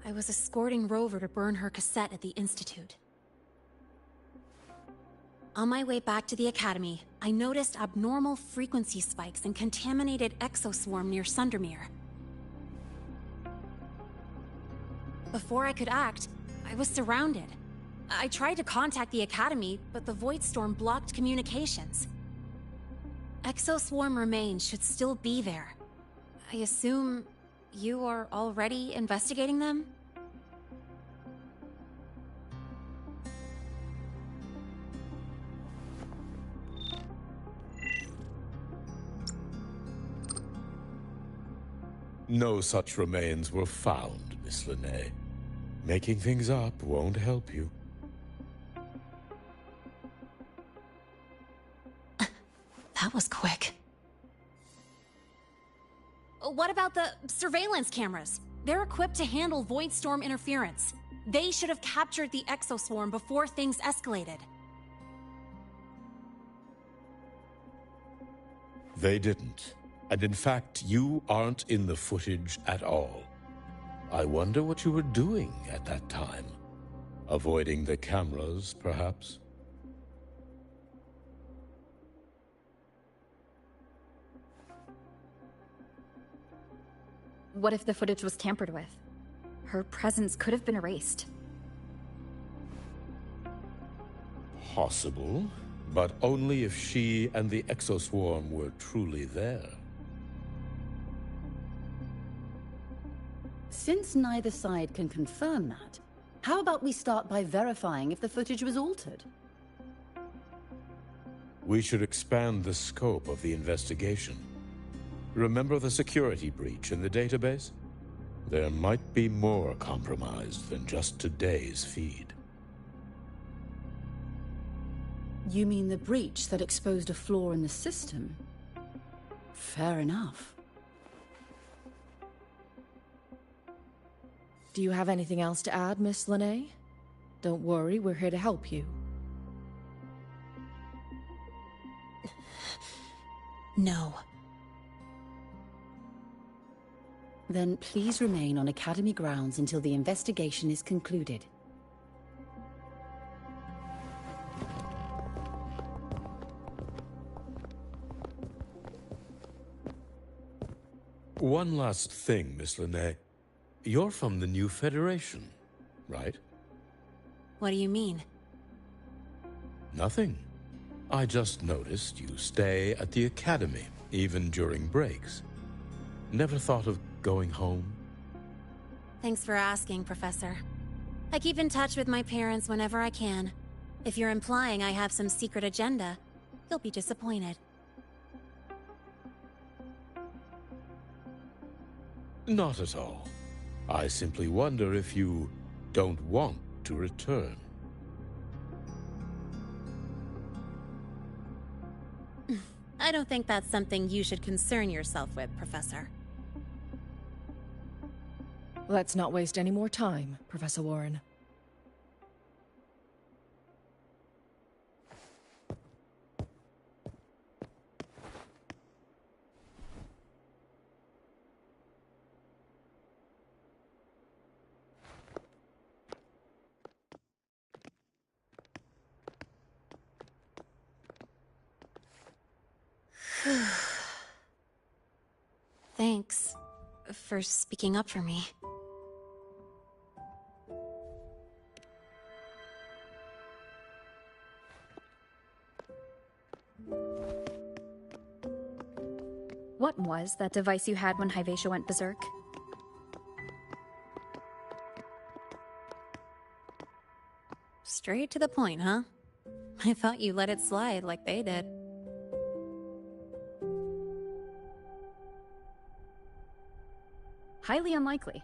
I was escorting Rover to burn her cassette at the Institute. On my way back to the Academy, I noticed abnormal frequency spikes and contaminated exoswarm near Sundermere. Before I could act, I was surrounded. I tried to contact the Academy, but the Void Storm blocked communications. Exoswarm remains should still be there. I assume you are already investigating them? No such remains were found, Miss Linné. Making things up won't help you. That was quick. What about the surveillance cameras? They're equipped to handle Void Storm interference. They should have captured the exoswarm before things escalated. They didn't. And in fact, you aren't in the footage at all. I wonder what you were doing at that time. Avoiding the cameras, perhaps? What if the footage was tampered with? Her presence could have been erased. Possible, but only if she and the exoswarm were truly there. Since neither side can confirm that, how about we start by verifying if the footage was altered? We should expand the scope of the investigation. Remember the security breach in the database? There might be more compromised than just today's feed. You mean the breach that exposed a flaw in the system? Fair enough. Do you have anything else to add, Miss Linné? Don't worry, we're here to help you. No. Then please remain on Academy grounds until the investigation is concluded. One last thing, Miss Linné. You're from the new Federation, right? What do you mean? Nothing. I just noticed you stay at the Academy, even during breaks. Never thought of going home? Thanks for asking, Professor. I keep in touch with my parents whenever I can. If you're implying I have some secret agenda, you'll be disappointed. Not at all. I simply wonder if you don't want to return. I don't think that's something you should concern yourself with, Professor. Let's not waste any more time, Professor Warren. Thanks for speaking up for me. What was that device you had when Hyvatia went berserk? Straight to the point, huh? I thought you let it slide like they did. Highly unlikely.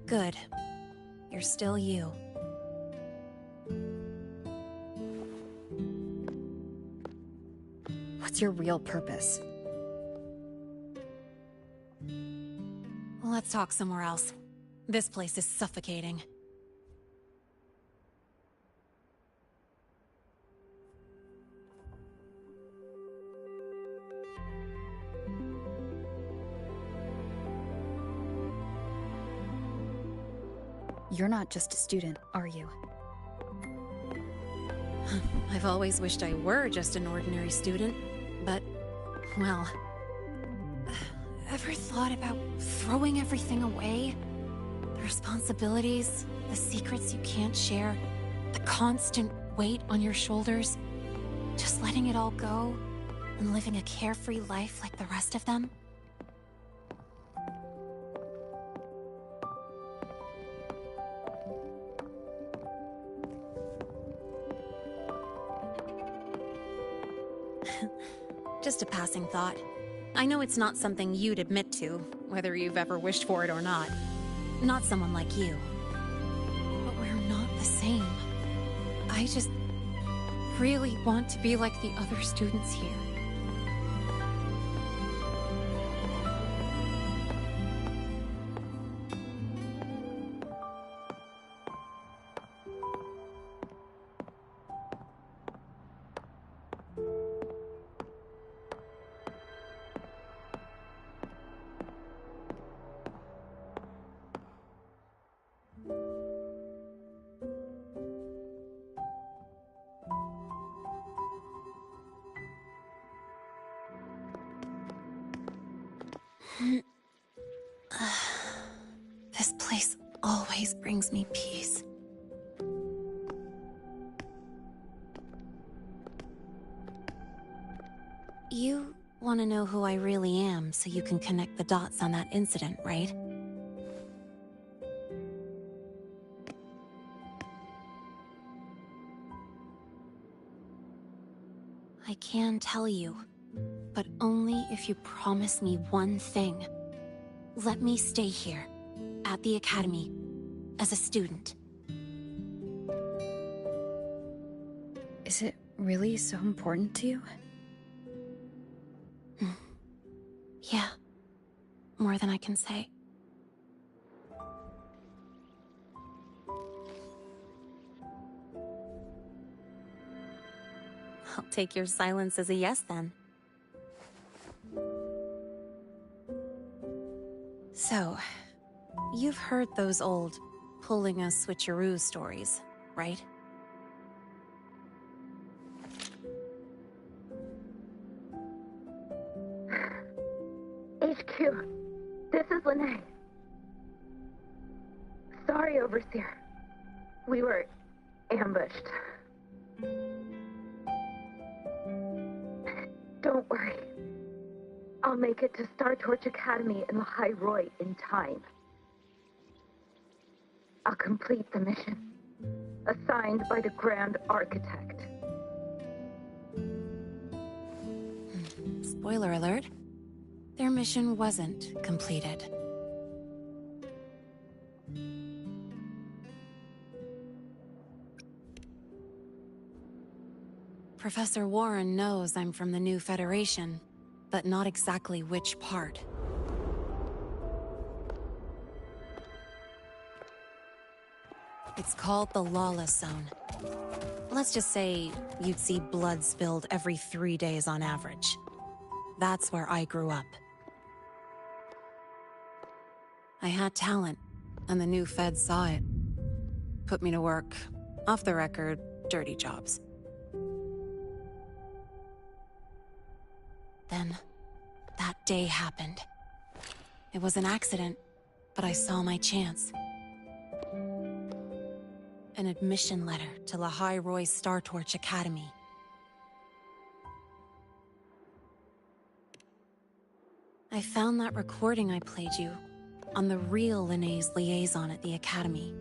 Good. You're still you. What's your real purpose? Let's talk somewhere else. This place is suffocating. You're not just a student, are you? I've always wished I were just an ordinary student, but, well... Ever thought about throwing everything away? The responsibilities, the secrets you can't share, the constant weight on your shoulders? Just letting it all go, and living a carefree life like the rest of them? Just a passing thought. I know it's not something you'd admit to, whether you've ever wished for it or not. Not someone like you. But we're not the same. I just really want to be like the other students here. This place always brings me peace. You want to know who I really am so you can connect the dots on that incident, right? I can tell you, but only if you promise me one thing. Let me stay here, at the Academy, as a student. Is it really so important to you? Yeah, more than I can say. I'll take your silence as a yes, then. So, you've heard those old pulling a switcheroo stories, right? HQ, this is Lene. Sorry, Overseer. We were ambushed. Don't worry. I'll make it to Star Torch Academy in the High Roy in time. I'll complete the mission, assigned by the Grand Architect. Spoiler alert. Their mission wasn't completed. Professor Warren knows I'm from the new Federation, but not exactly which part. It's called the Lawless Zone. Let's just say you'd see blood spilled every 3 days on average. That's where I grew up. I had talent, and the new feds saw it. Put me to work, off the record, dirty jobs. Then, that day happened. It was an accident, but I saw my chance. An admission letter to La High Roy Star Torch Academy. I found that recording I played you on the real Lene's liaison at the Academy.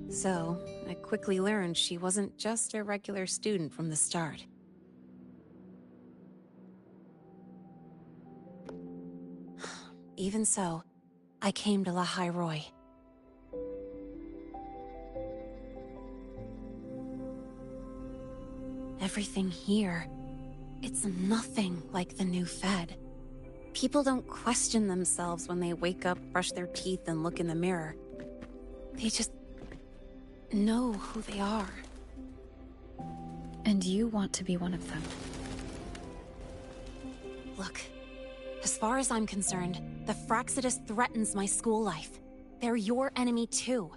So, I quickly learned she wasn't just a regular student from the start. Even so, I came to La High Roy. Everything here, it's nothing like the new Fed. People don't question themselves when they wake up, brush their teeth, and look in the mirror. They just know who they are. And you want to be one of them. Look, as far as I'm concerned, the Fraxidus threatens my school life. They're your enemy too.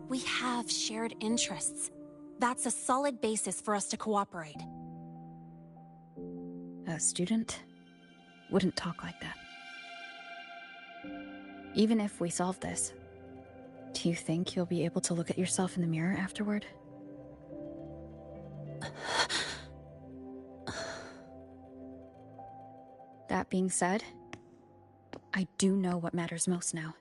We have shared interests. That's a solid basis for us to cooperate. A student wouldn't talk like that. Even if we solve this, do you think you'll be able to look at yourself in the mirror afterward? That being said, I do know what matters most now.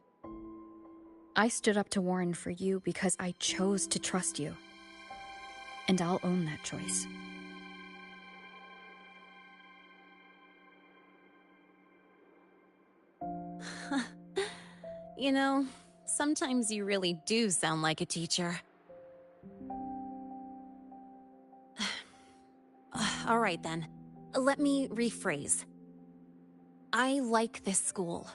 I stood up to Warren for you because I chose to trust you. And I'll own that choice. You know, sometimes you really do sound like a teacher. All right then, let me rephrase. I like this school.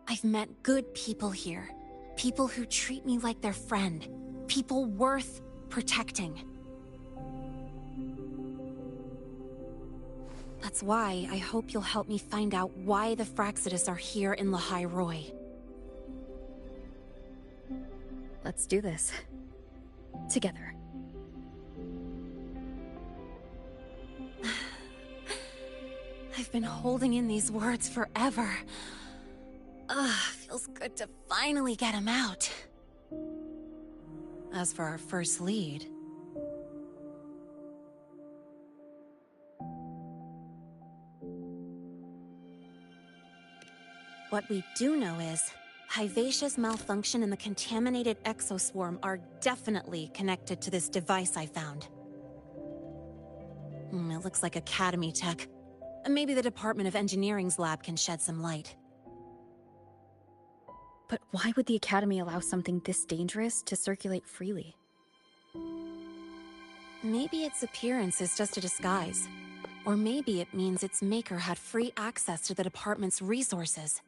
I've met good people here. People who treat me like their friend. People worth protecting. That's why I hope you'll help me find out why the Fraxidus are here in Lahai Roi. Let's do this. Together. I've been holding in these words forever. Feels good to finally get him out. As for our first lead... What we do know is, Hyvatia's malfunction and the contaminated exoswarm are definitely connected to this device I found. It looks like Academy tech. Maybe the Department of Engineering's lab can shed some light. But why would the Academy allow something this dangerous to circulate freely? Maybe its appearance is just a disguise. Or maybe it means its maker had free access to the department's resources.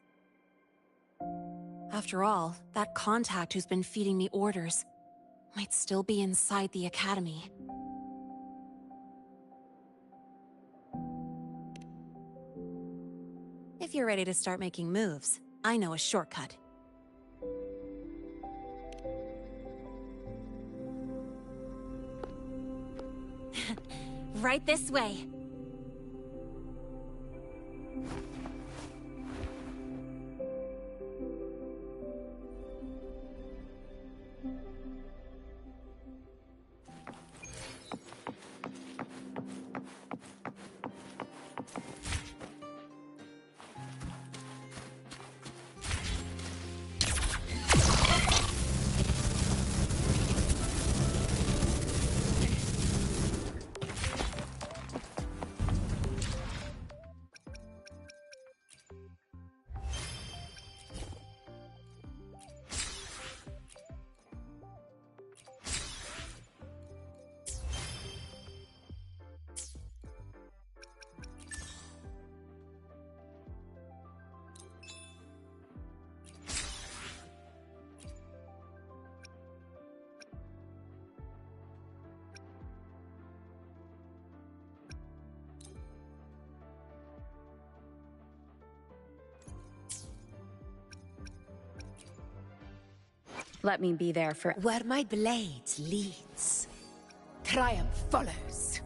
After all, that contact who's been feeding me orders might still be inside the Academy. If you're ready to start making moves, I know a shortcut. Right this way. Let me be there for... Where my blade leads, triumph follows.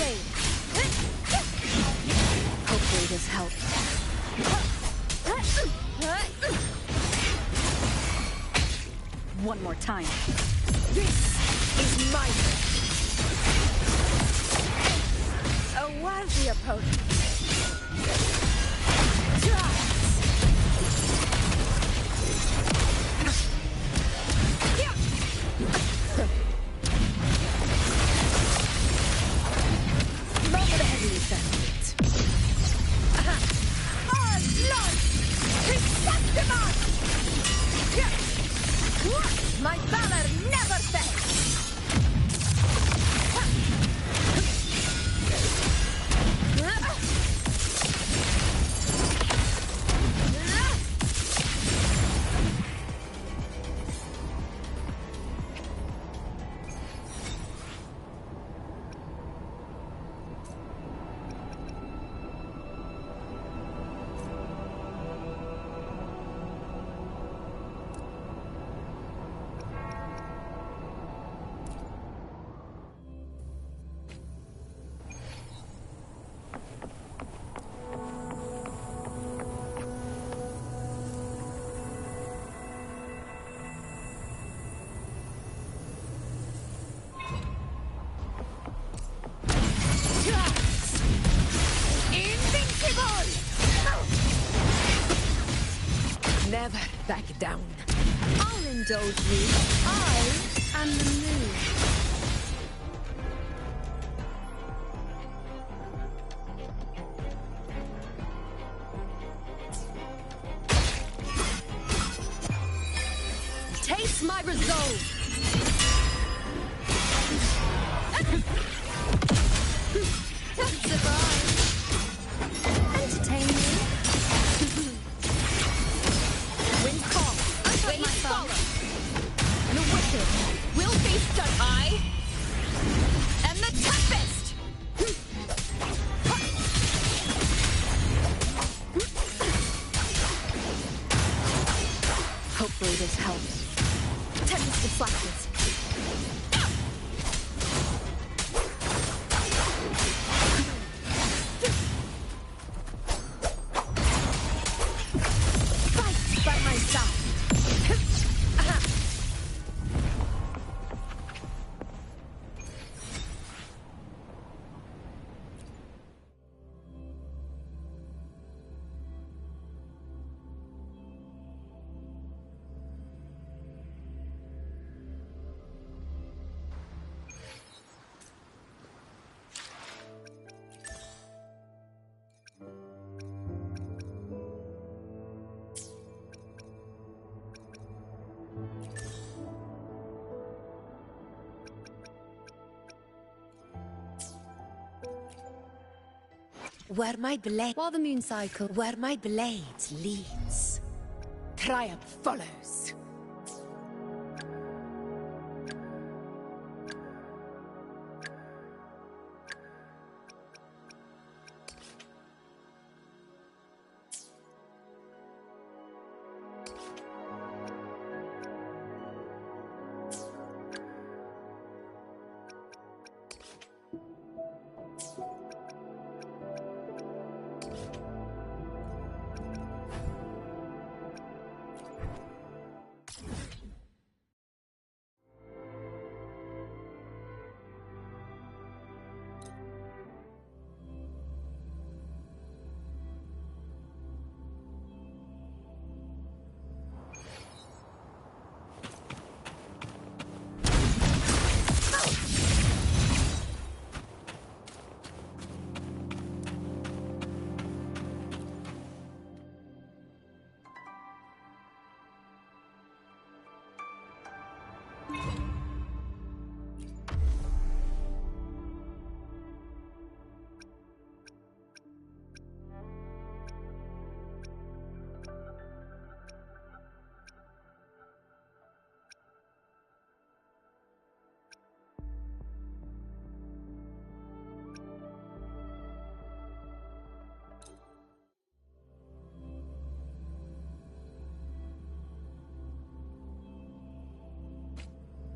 blade. Hopefully this helps. One more time. This is my A worthy opponent. Moment of heavy sentiment. Our Lord! Receptimus! My valor never fails! Never back down. I'll indulge you. I am the moon. Taste my resolve! Surprise! Entertain me. Wind call, waves follow. The wicked will be stood high. And the tempest! Hopefully this helps. Tempest flashes. Fight by my side. Where my blade... While the moon cycle... Where my blade leads, Triumph follows.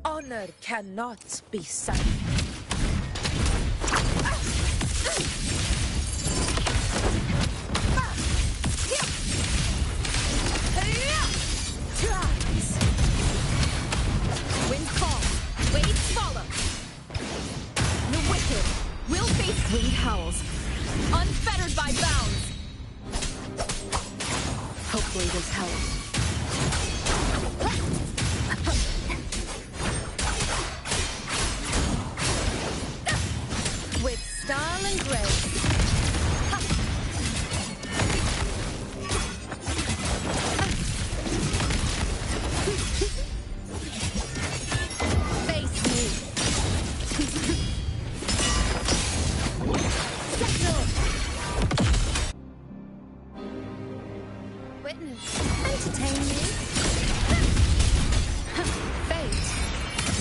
Honor cannot be sacrificed.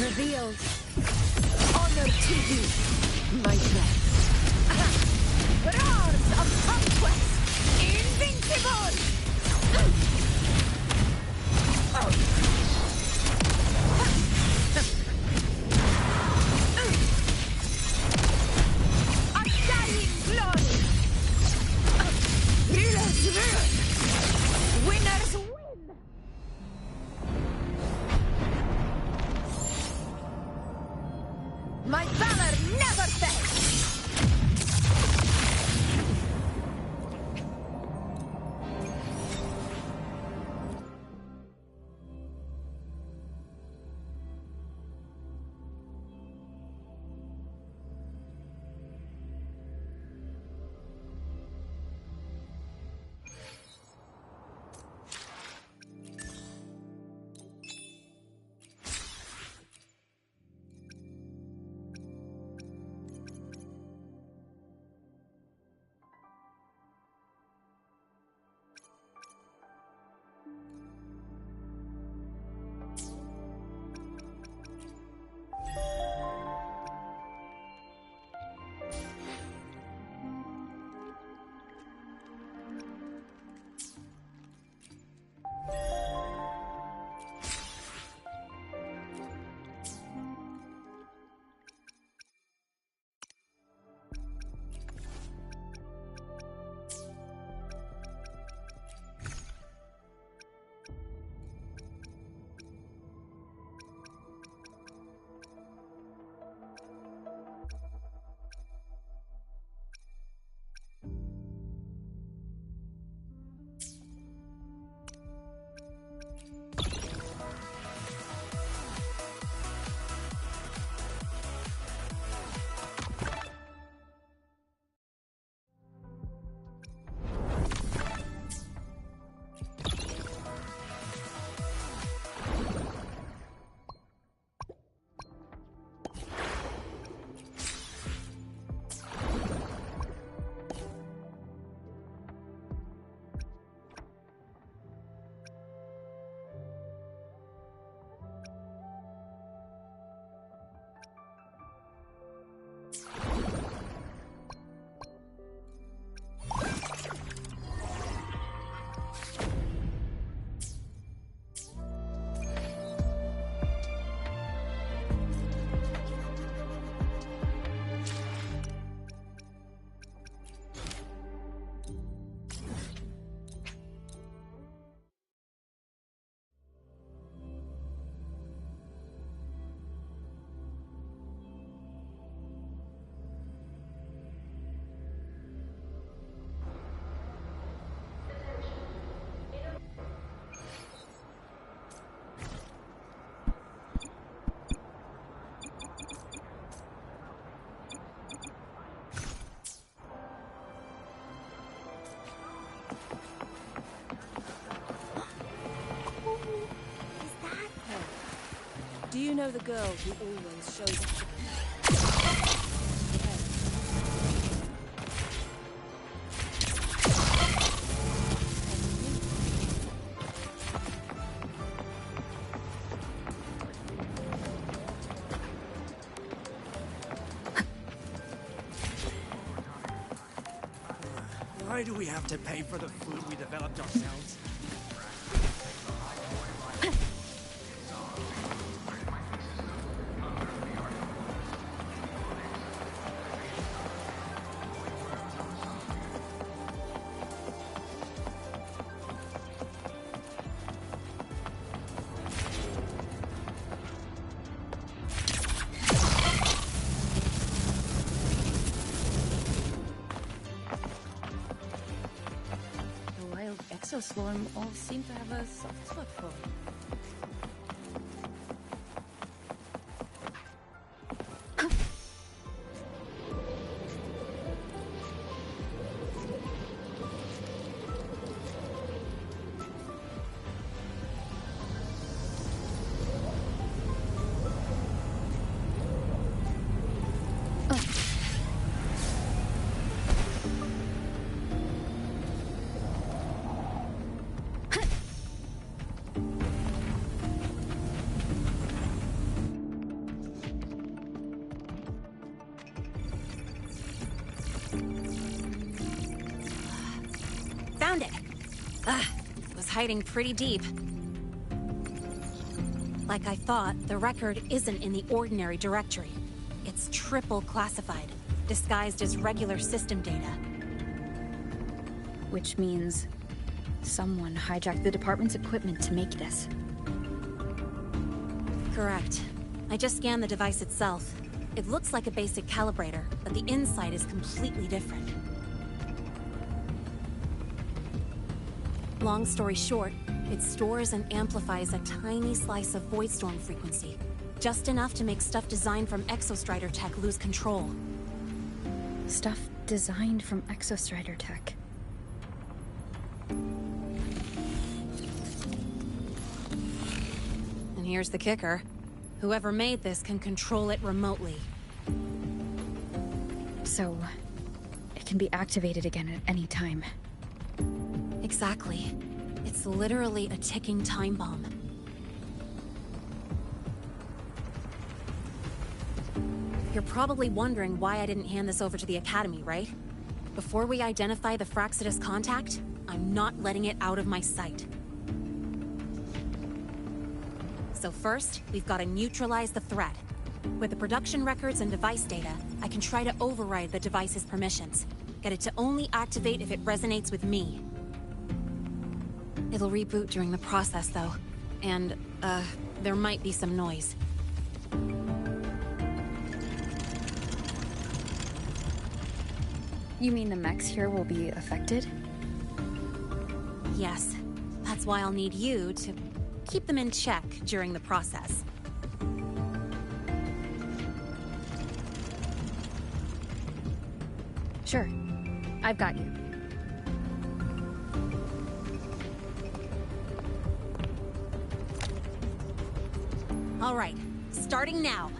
revealed. Honor to you, my friend. Roars of conquest! Invincible! Undying glory! Rulers rule! Winners win! My valor never fails! Do you know the girl who always shows up? Why do we have to pay for the food we developed ourselves? Exoswarm all seem to have a soft spot for him. It was hiding pretty deep. Like I thought, the record isn't in the ordinary directory. It's triple classified, disguised as regular system data. Which means someone hijacked the department's equipment to make this. Correct. I just scanned the device itself. It looks like a basic calibrator, but the inside is completely different. Long story short, it stores and amplifies a tiny slice of Voidstorm frequency. Just enough to make stuff designed from Exostrider tech lose control. Stuff designed from Exostrider tech. And here's the kicker. Whoever made this can control it remotely. So, it can be activated again at any time. Exactly. It's literally a ticking time bomb. You're probably wondering why I didn't hand this over to the Academy, right? Before we identify the Fraxidus contact, I'm not letting it out of my sight. So first, we've got to neutralize the threat. With the production records and device data, I can try to override the device's permissions. Get it to only activate if it resonates with me. It'll reboot during the process, though. And, there might be some noise. You mean the mechs here will be affected? Yes. That's why I'll need you to keep them in check during the process. Sure. I've got you. All right, starting now.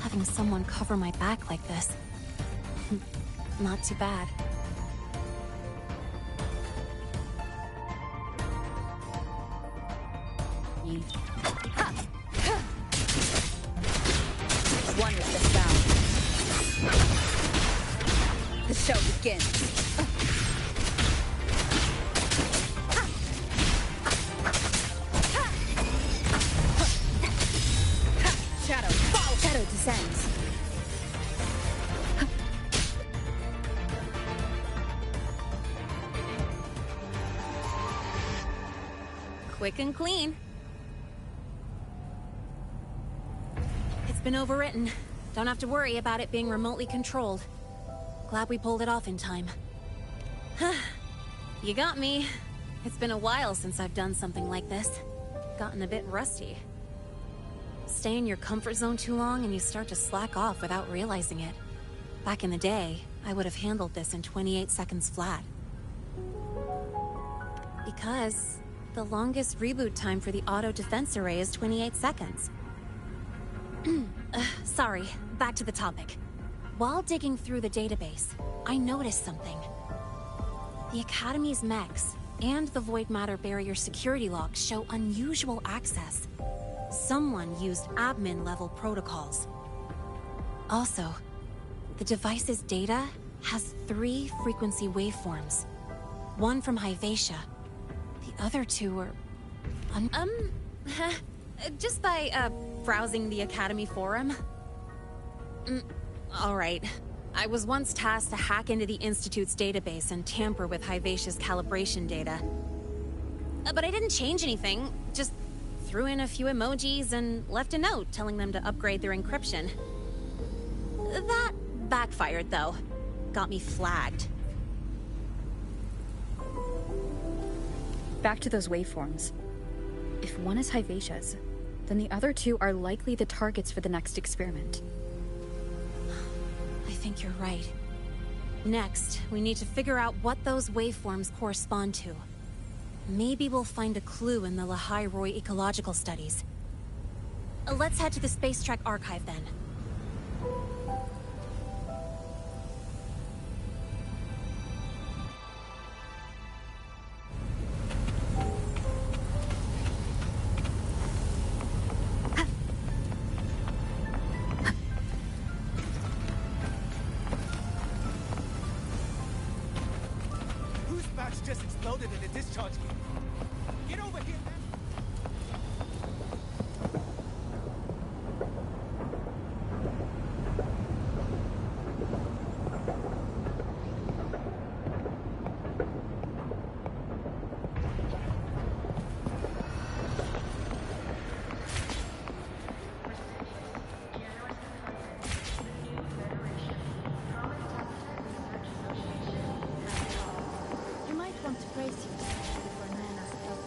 Having someone cover my back like this. Not too bad. One with the sound. The show begins. Shadow fall. Shadow descends. Quick and clean. It's been overwritten. Don't have to worry about it being remotely controlled. Glad we pulled it off in time. You got me. It's been a while since I've done something like this. Gotten a bit rusty. Stay in your comfort zone too long and you start to slack off without realizing it. Back in the day, I would have handled this in 28 seconds flat. Because the longest reboot time for the auto defense array is 28 seconds. Sorry, back to the topic. While digging through the database, I noticed something. The Academy's mechs and the Void Matter Barrier security logs show unusual access. Someone used admin-level protocols. Also, the device's data has 3 frequency waveforms. One from Hyvatia. The other 2 were... just by, browsing the Academy forum. Alright. I was once tasked to hack into the Institute's database and tamper with Hyvatia's calibration data. But I didn't change anything, just threw in a few emojis and left a note telling them to upgrade their encryption. That backfired, though. Got me flagged. Back to those waveforms. If one is Hyvatia's, then the other 2 are likely the targets for the next experiment. I think you're right. Next, we need to figure out what those waveforms correspond to. Maybe we'll find a clue in the Lahai Roy ecological studies. Let's head to the Space Trek archive then. welded in a discharge key. Get over here, man. You might want to brace yourself before Nana's help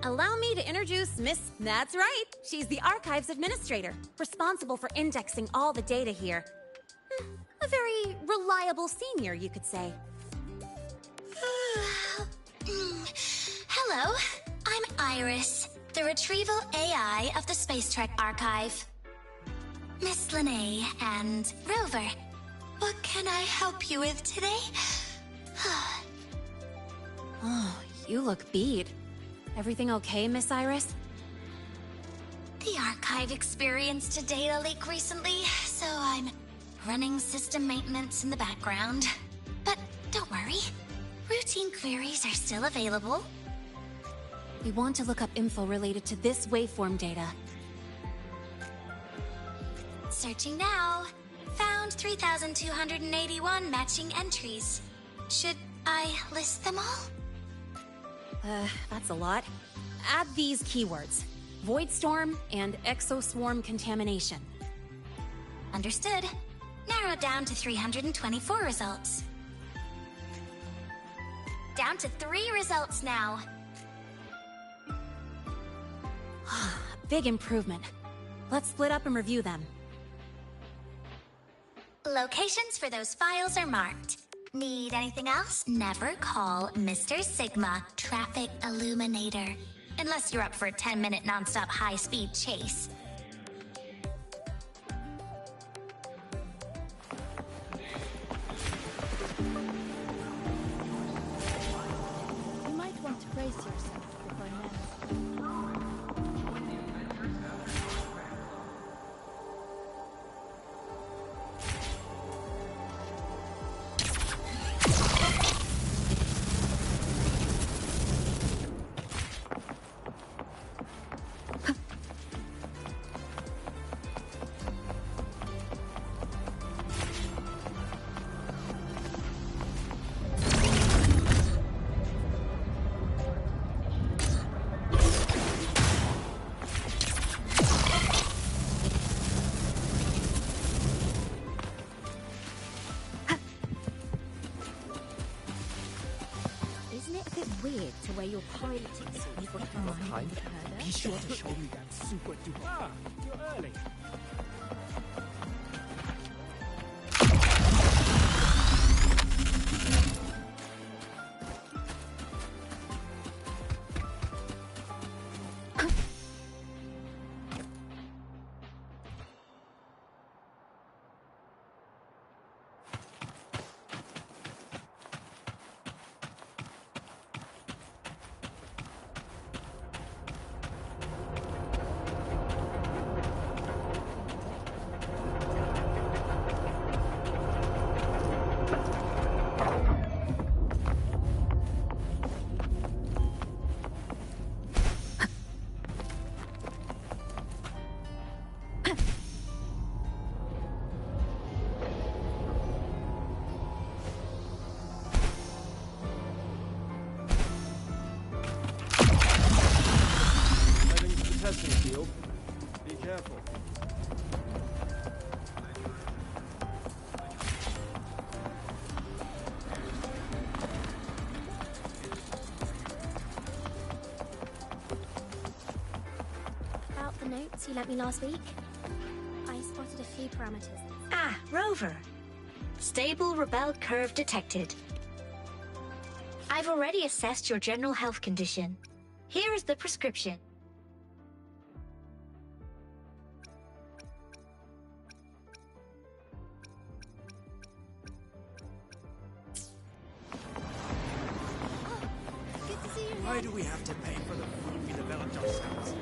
Allow me to introduce Miss... That's right. She's the Archives Administrator, responsible for indexing all the data here. A very reliable senior, you could say. Hello, I'm Iris, the retrieval AI of the Space Trek Archive. Miss Lene and Rover, what can I help you with today? Oh, you look beat. Everything okay, Miss Iris? The Archive experienced a data leak recently, so I'm running system maintenance in the background. But don't worry, routine queries are still available. We want to look up info related to this waveform data. Searching now. Found 3,281 matching entries. Should I list them all? That's a lot. Add these keywords: Void Storm and Exoswarm Contamination. Understood. Narrowed down to 324 results. Down to 3 results now. Big improvement. Let's split up and review them. Locations for those files are marked. Need anything else? Never call Mr. Sigma, Traffic Illuminator. Unless you're up for a 10-minute non-stop high-speed chase. You might want to brace yourself before Nana's... Isn't it a bit weird to wear your piloting suit before you can find the murder? Be sure to show me that super duper. Ah, you're early. Be careful. About the notes you lent me last week, I spotted a few parameters. Ah, Rover. Stable rebel curve detected. I've already assessed your general health condition. Here is the prescription. Why do we have to pay for the food we developed ourselves?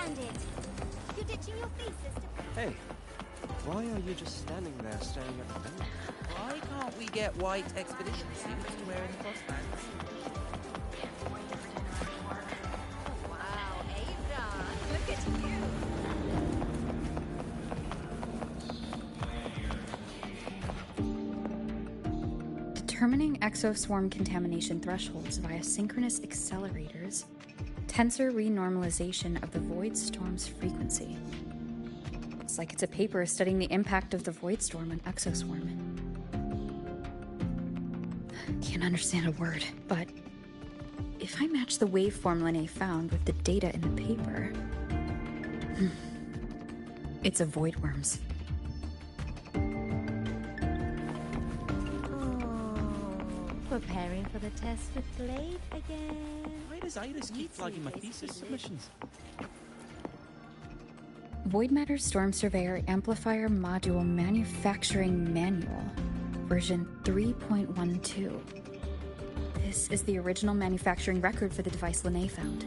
found it. You're ditching your thesis to... Hey, why are you just standing there staring at the door? Why can't we get white expedition suits to wear in the crossbands? Wow, Ada, look at you. Determining exoswarm contamination thresholds via synchronous accelerators, tensor renormalization of the void storm's frequency. It's like it's a paper studying the impact of the void storm on exoswarm. Can't understand a word, but if I match the waveform Linné found with the data in the paper, it's a void worms. Preparing for the test with Blade again. Why does Iris keep flagging my thesis submissions? Void Matter Storm Surveyor Amplifier Module Manufacturing Manual, version 3.12. This is the original manufacturing record for the device Linné found.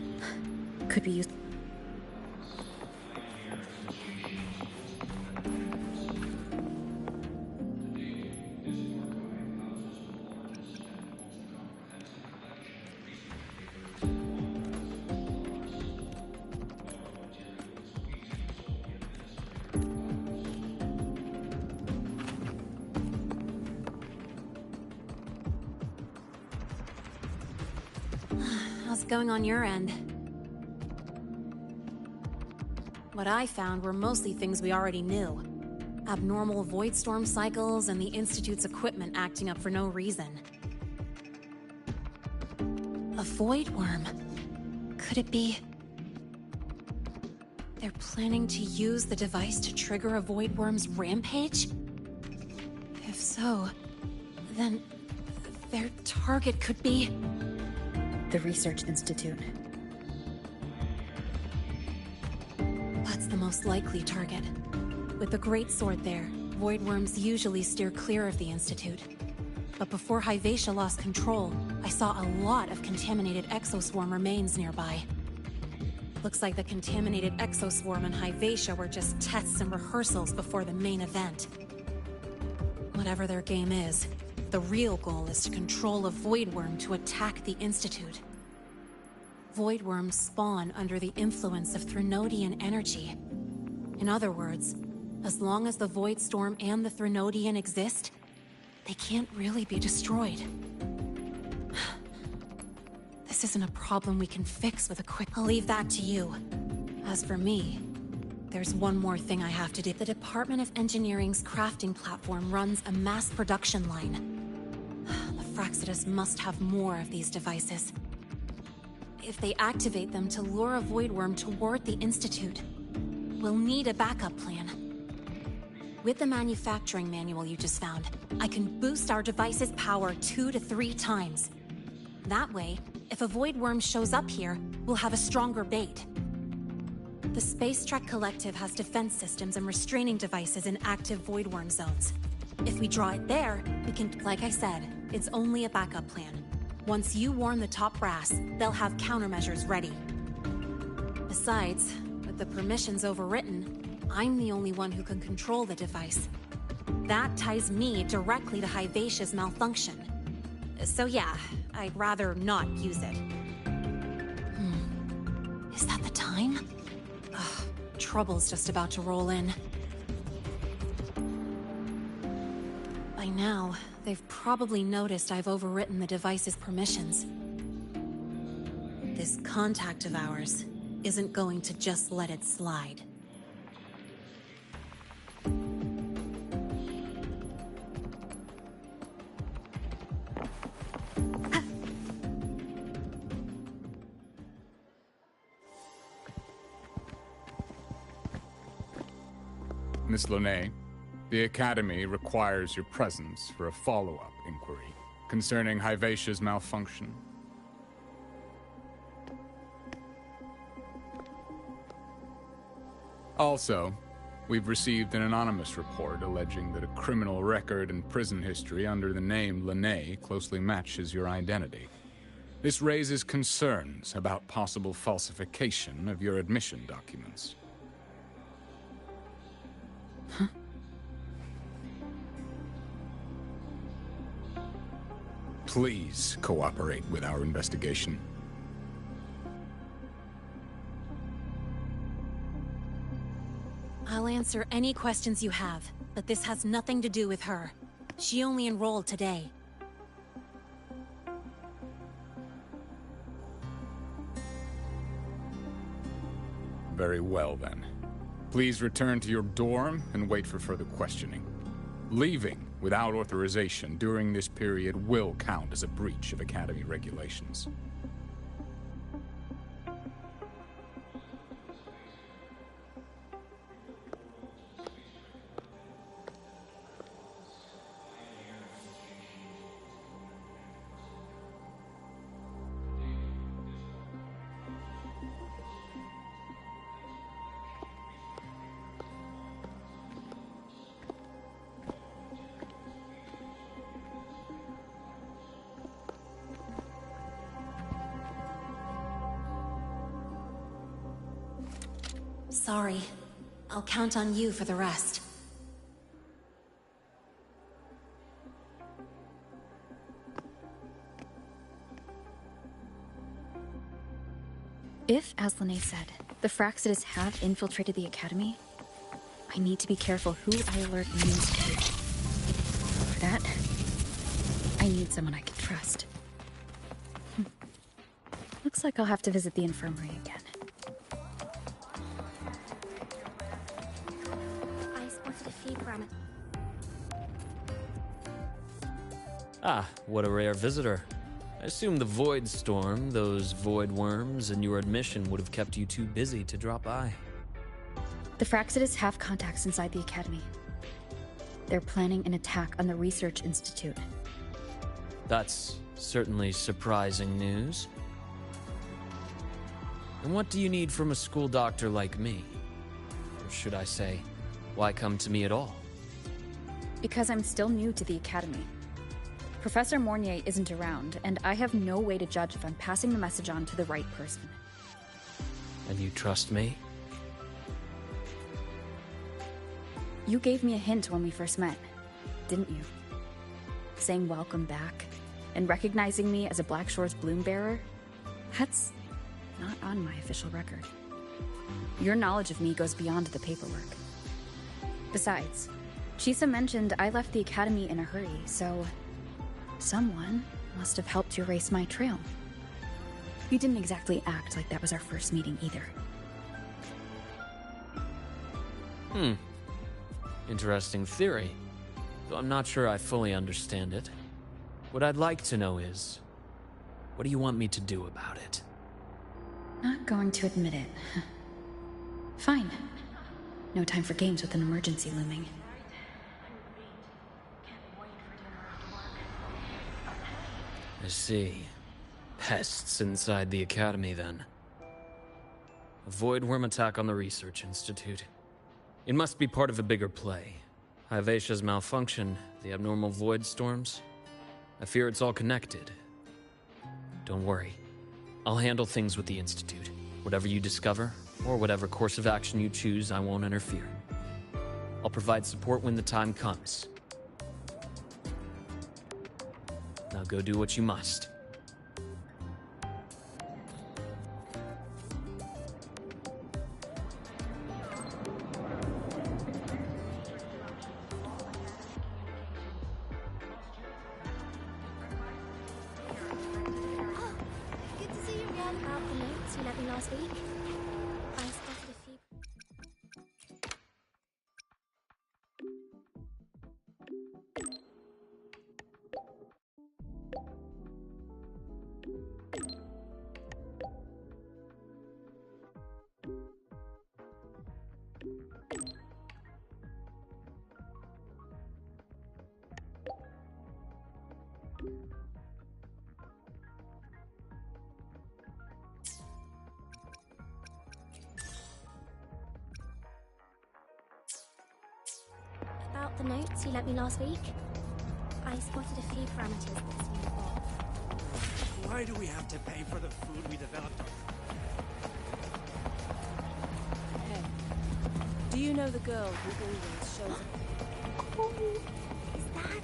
Could be used. How's it going on your end? What I found were mostly things we already knew. Abnormal void storm cycles and the Institute's equipment acting up for no reason. A void worm. Could it be... they're planning to use the device to trigger a void worm's rampage? If so, then their target could be... the Research Institute. That's the most likely target. With the Great Sword there, void worms usually steer clear of the Institute. But before Hyvatia lost control, I saw a lot of contaminated exoswarm remains nearby. Looks like the contaminated exoswarm and Hyvatia were just tests and rehearsals before the main event. Whatever their game is, the real goal is to control a void worm to attack the Institute. Void worms spawn under the influence of Threnodian energy. In other words, as long as the Void Storm and the Threnodian exist, they can't really be destroyed. This isn't a problem we can fix with a quick... I'll leave that to you. As for me, there's one more thing I have to do. The Department of Engineering's crafting platform runs a mass production line. The Fraxidus must have more of these devices. If they activate them to lure a void worm toward the Institute, we'll need a backup plan. With the manufacturing manual you just found, I can boost our device's power 2 to 3 times. That way, if a void worm shows up here, we'll have a stronger bait. The Space Trek Collective has defense systems and restraining devices in active void worm zones. If we draw it there, we can... Like I said, it's only a backup plan. Once you warn the top brass, they'll have countermeasures ready. Besides, with the permissions overwritten, I'm the only one who can control the device. That ties me directly to Hyvatia's malfunction. So yeah, I'd rather not use it. Is that the time? Ugh, trouble's just about to roll in. By now, they've probably noticed I've overwritten the device's permissions. This contact of ours isn't going to just let it slide. Miss Linné, the Academy requires your presence for a follow-up inquiry concerning Hyvatia's malfunction. Also, we've received an anonymous report alleging that a criminal record and prison history under the name Linné closely matches your identity. This raises concerns about possible falsification of your admission documents. Huh? Please cooperate with our investigation. I'll answer any questions you have, but this has nothing to do with her. She only enrolled today. Very well, then. Please return to your dorm and wait for further questioning. Leaving without authorization during this period will count as a breach of Academy regulations. Sorry. I'll count on you for the rest. If, as Lene said, the Fraxidus have infiltrated the Academy, I need to be careful who I alert news to. For that, I need someone I can trust. Looks like I'll have to visit the infirmary again. I spotted a few parameters. Ah, what a rare visitor. I assume the Void Storm, those void worms, and your admission would have kept you too busy to drop by. The Fraxidus have contacts inside the Academy. They're planning an attack on the Research Institute. That's certainly surprising news. And what do you need from a school doctor like me? Or should I say, why come to me at all? Because I'm still new to the Academy. Professor Mornier isn't around, and I have no way to judge if I'm passing the message on to the right person. And you trust me? You gave me a hint when we first met, didn't you? Saying welcome back, and recognizing me as a Black Shore's bloom bearer? That's not on my official record. Your knowledge of me goes beyond the paperwork. Besides, Chisa mentioned I left the Academy in a hurry, so someone must have helped to erase my trail. You didn't exactly act like that was our first meeting either. Interesting theory, though I'm not sure I fully understand it. What I'd like to know is, what do you want me to do about it? Not going to admit it. Fine. No time for games with an emergency looming. I see. Pests inside the Academy, then. A void worm attack on the Research Institute. It must be part of a bigger play. Hyvatia's malfunction, the abnormal void storms. I fear it's all connected. Don't worry. I'll handle things with the Institute. Whatever you discover, or whatever course of action you choose, I won't interfere. I'll provide support when the time comes. Now go do what you must. Good to see you again. About the notes you lent me last week. I spotted a few. About the notes you lent me last week. I spotted a few parameters that seemed off. Why do we have to pay for the food we developed? Hey, do you know the girl who always shows up? Who is that?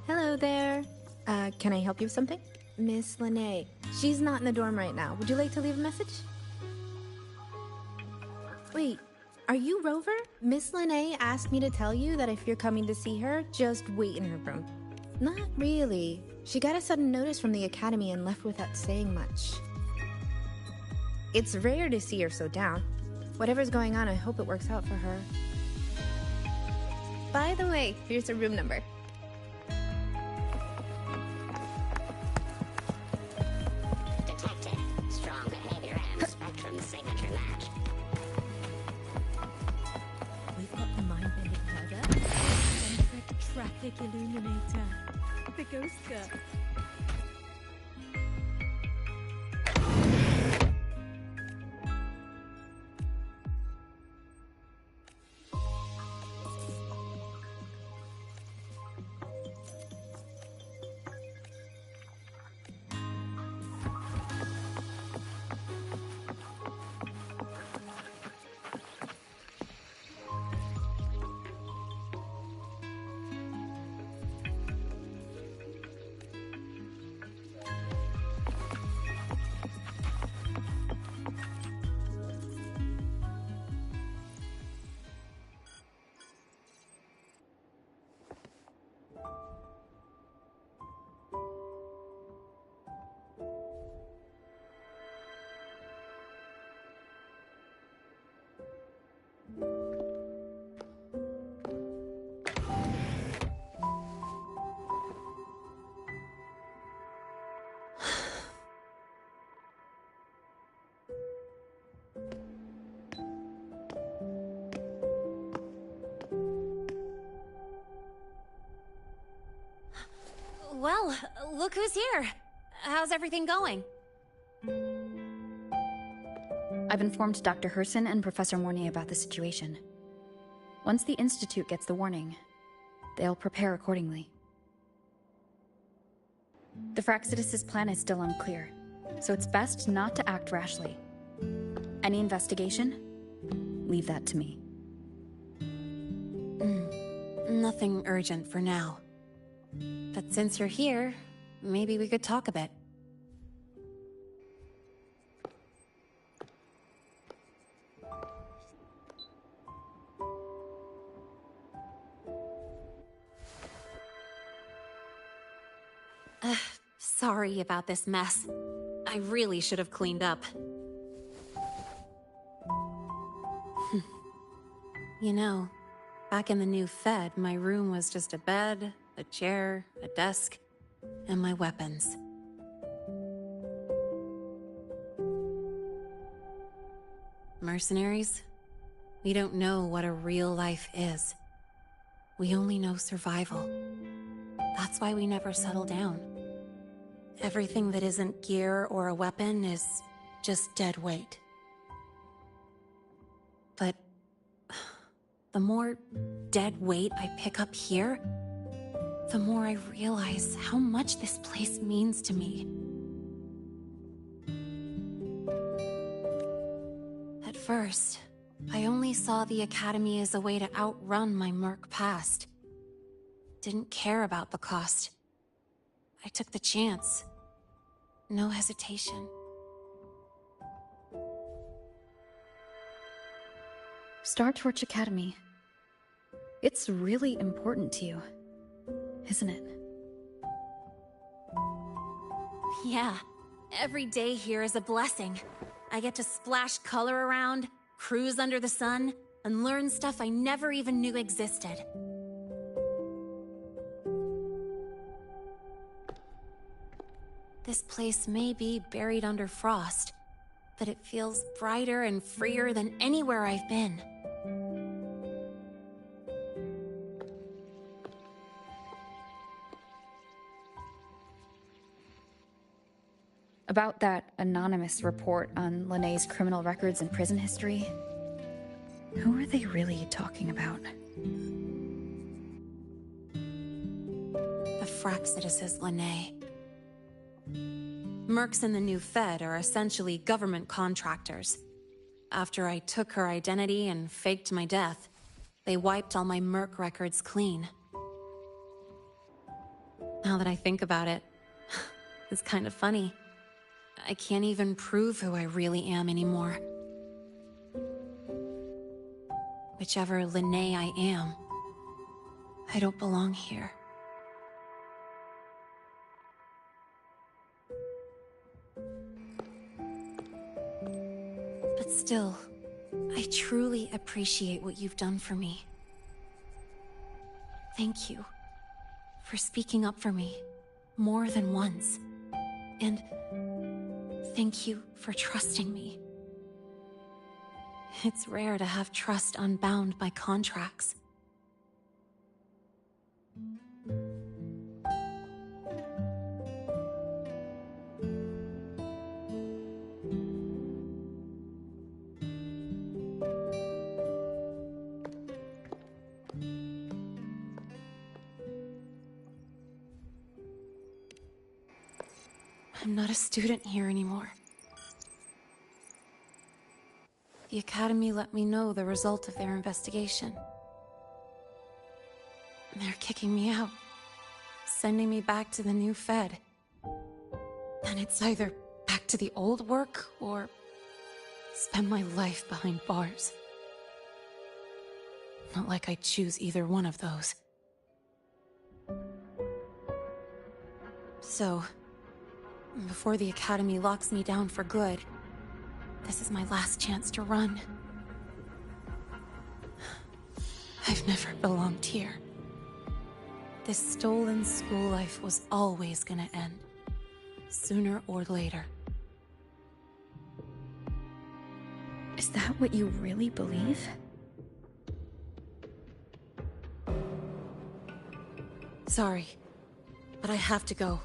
Hello there. Can I help you with something? Miss Lene. She's not in the dorm right now. Would you like to leave a message? Wait, are you Rover? Miss Lene asked me to tell you that if you're coming to see her, just wait in her room. Not really. She got a sudden notice from the academy and left without saying much. It's rare to see her so down. Whatever's going on, I hope it works out for her. By the way, here's her room number. Detected. Strong behavior and spectrum signature match. We've got the mind-bending murder, eccentric traffic illuminator, the ghost girl. Well, look who's here. How's everything going? I've informed Dr. Herson and Professor Mornay about the situation. Once the Institute gets the warning, they'll prepare accordingly. The Fraxidus' plan is still unclear, so it's best not to act rashly. Any investigation? Leave that to me. Nothing urgent for now. But since you're here, maybe we could talk a bit. Sorry about this mess. I really should have cleaned up. You know, back in the new Fed, my room was just a bed, a chair, a desk, and my weapons. Mercenaries? We don't know what a real life is. We only know survival. That's why we never settle down. Everything that isn't gear or a weapon is just dead weight. But the more dead weight I pick up here, the more I realize how much this place means to me. At first, I only saw the Academy as a way to outrun my merc past. Didn't care about the cost. I took the chance. No hesitation. Star Torch Academy. It's really important to you, isn't it? Yeah. Every day here is a blessing. I get to splash color around, cruise under the sun, and learn stuff I never even knew existed. This place may be buried under frost, but it feels brighter and freer than anywhere I've been. About that anonymous report on Linnéa's criminal records and prison history. Who are they really talking about? The Fraxituses Linné. Mercs in the new Fed are essentially government contractors. After I took her identity and faked my death, they wiped all my Merc records clean. Now that I think about it, it's kind of funny. I can't even prove who I really am anymore. Whichever Linné I am, I don't belong here. But still, I truly appreciate what you've done for me. Thank you for speaking up for me more than once. And thank you for trusting me. It's rare to have trust unbound by contracts. I'm not a student here anymore. The Academy let me know the result of their investigation. They're kicking me out, sending me back to the new Fed. And it's either back to the old work, or spend my life behind bars. Not like I'd choose either one of those. So, before the Academy locks me down for good, this is my last chance to run. I've never belonged here. This stolen school life was always gonna end, sooner or later. Is that what you really believe? Sorry, but I have to go.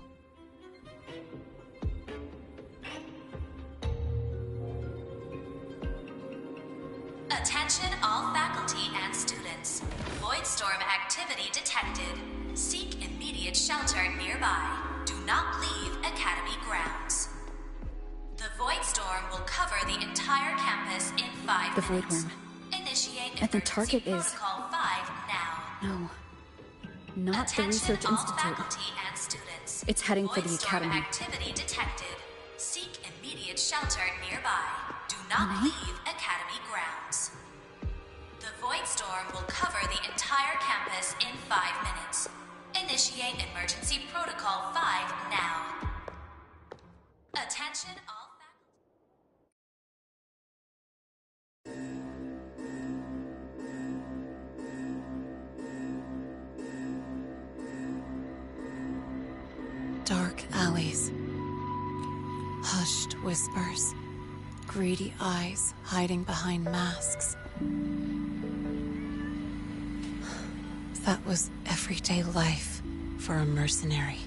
Attention all faculty and students. Voidstorm activity detected. Seek immediate shelter nearby. Do not leave Academy grounds. The Voidstorm will cover the entire campus in 5 The minutes. Voidworm. Initiate And the target is... Protocol 5 now. No. Not the Attention Research all Institute. faculty and students. It's heading for the Voidstorm Academy. activity detected. Seek immediate shelter nearby. Do not leave Academy grounds. The Voidstorm will cover the entire campus in 5 minutes. Initiate Emergency Protocol 5 now. Attention all Dark alleys. Hushed whispers. Greedy eyes hiding behind masks. That was everyday life for a mercenary.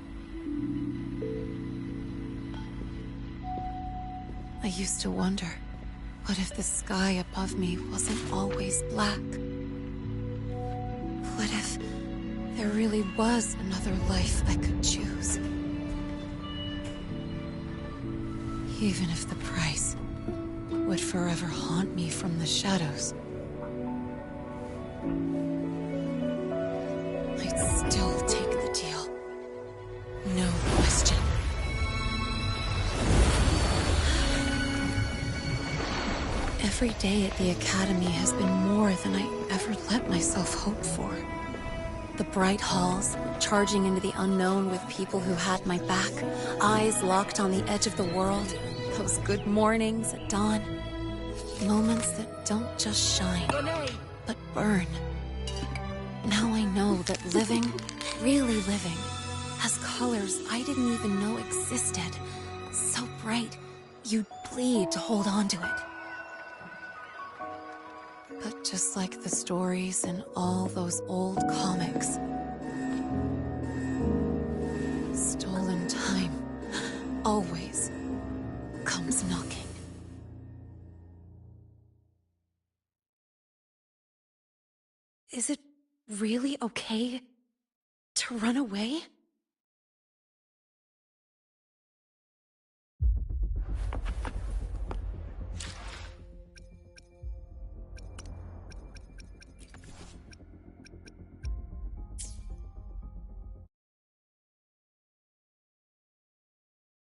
I used to wonder, what if the sky above me wasn't always black? What if there really was another life I could choose? Even if the price would forever haunt me from the shadows, I'd still take the deal. No question. Every day at the Academy has been more than I ever let myself hope for. The bright halls, charging into the unknown with people who had my back, eyes locked on the edge of the world, those good mornings at dawn, moments that don't just shine, but burn. Now I know that living, really living, has colors I didn't even know existed. So bright, you'd bleed to hold on to it. But just like the stories in all those old comics, stolen time always Is it really okay to run away?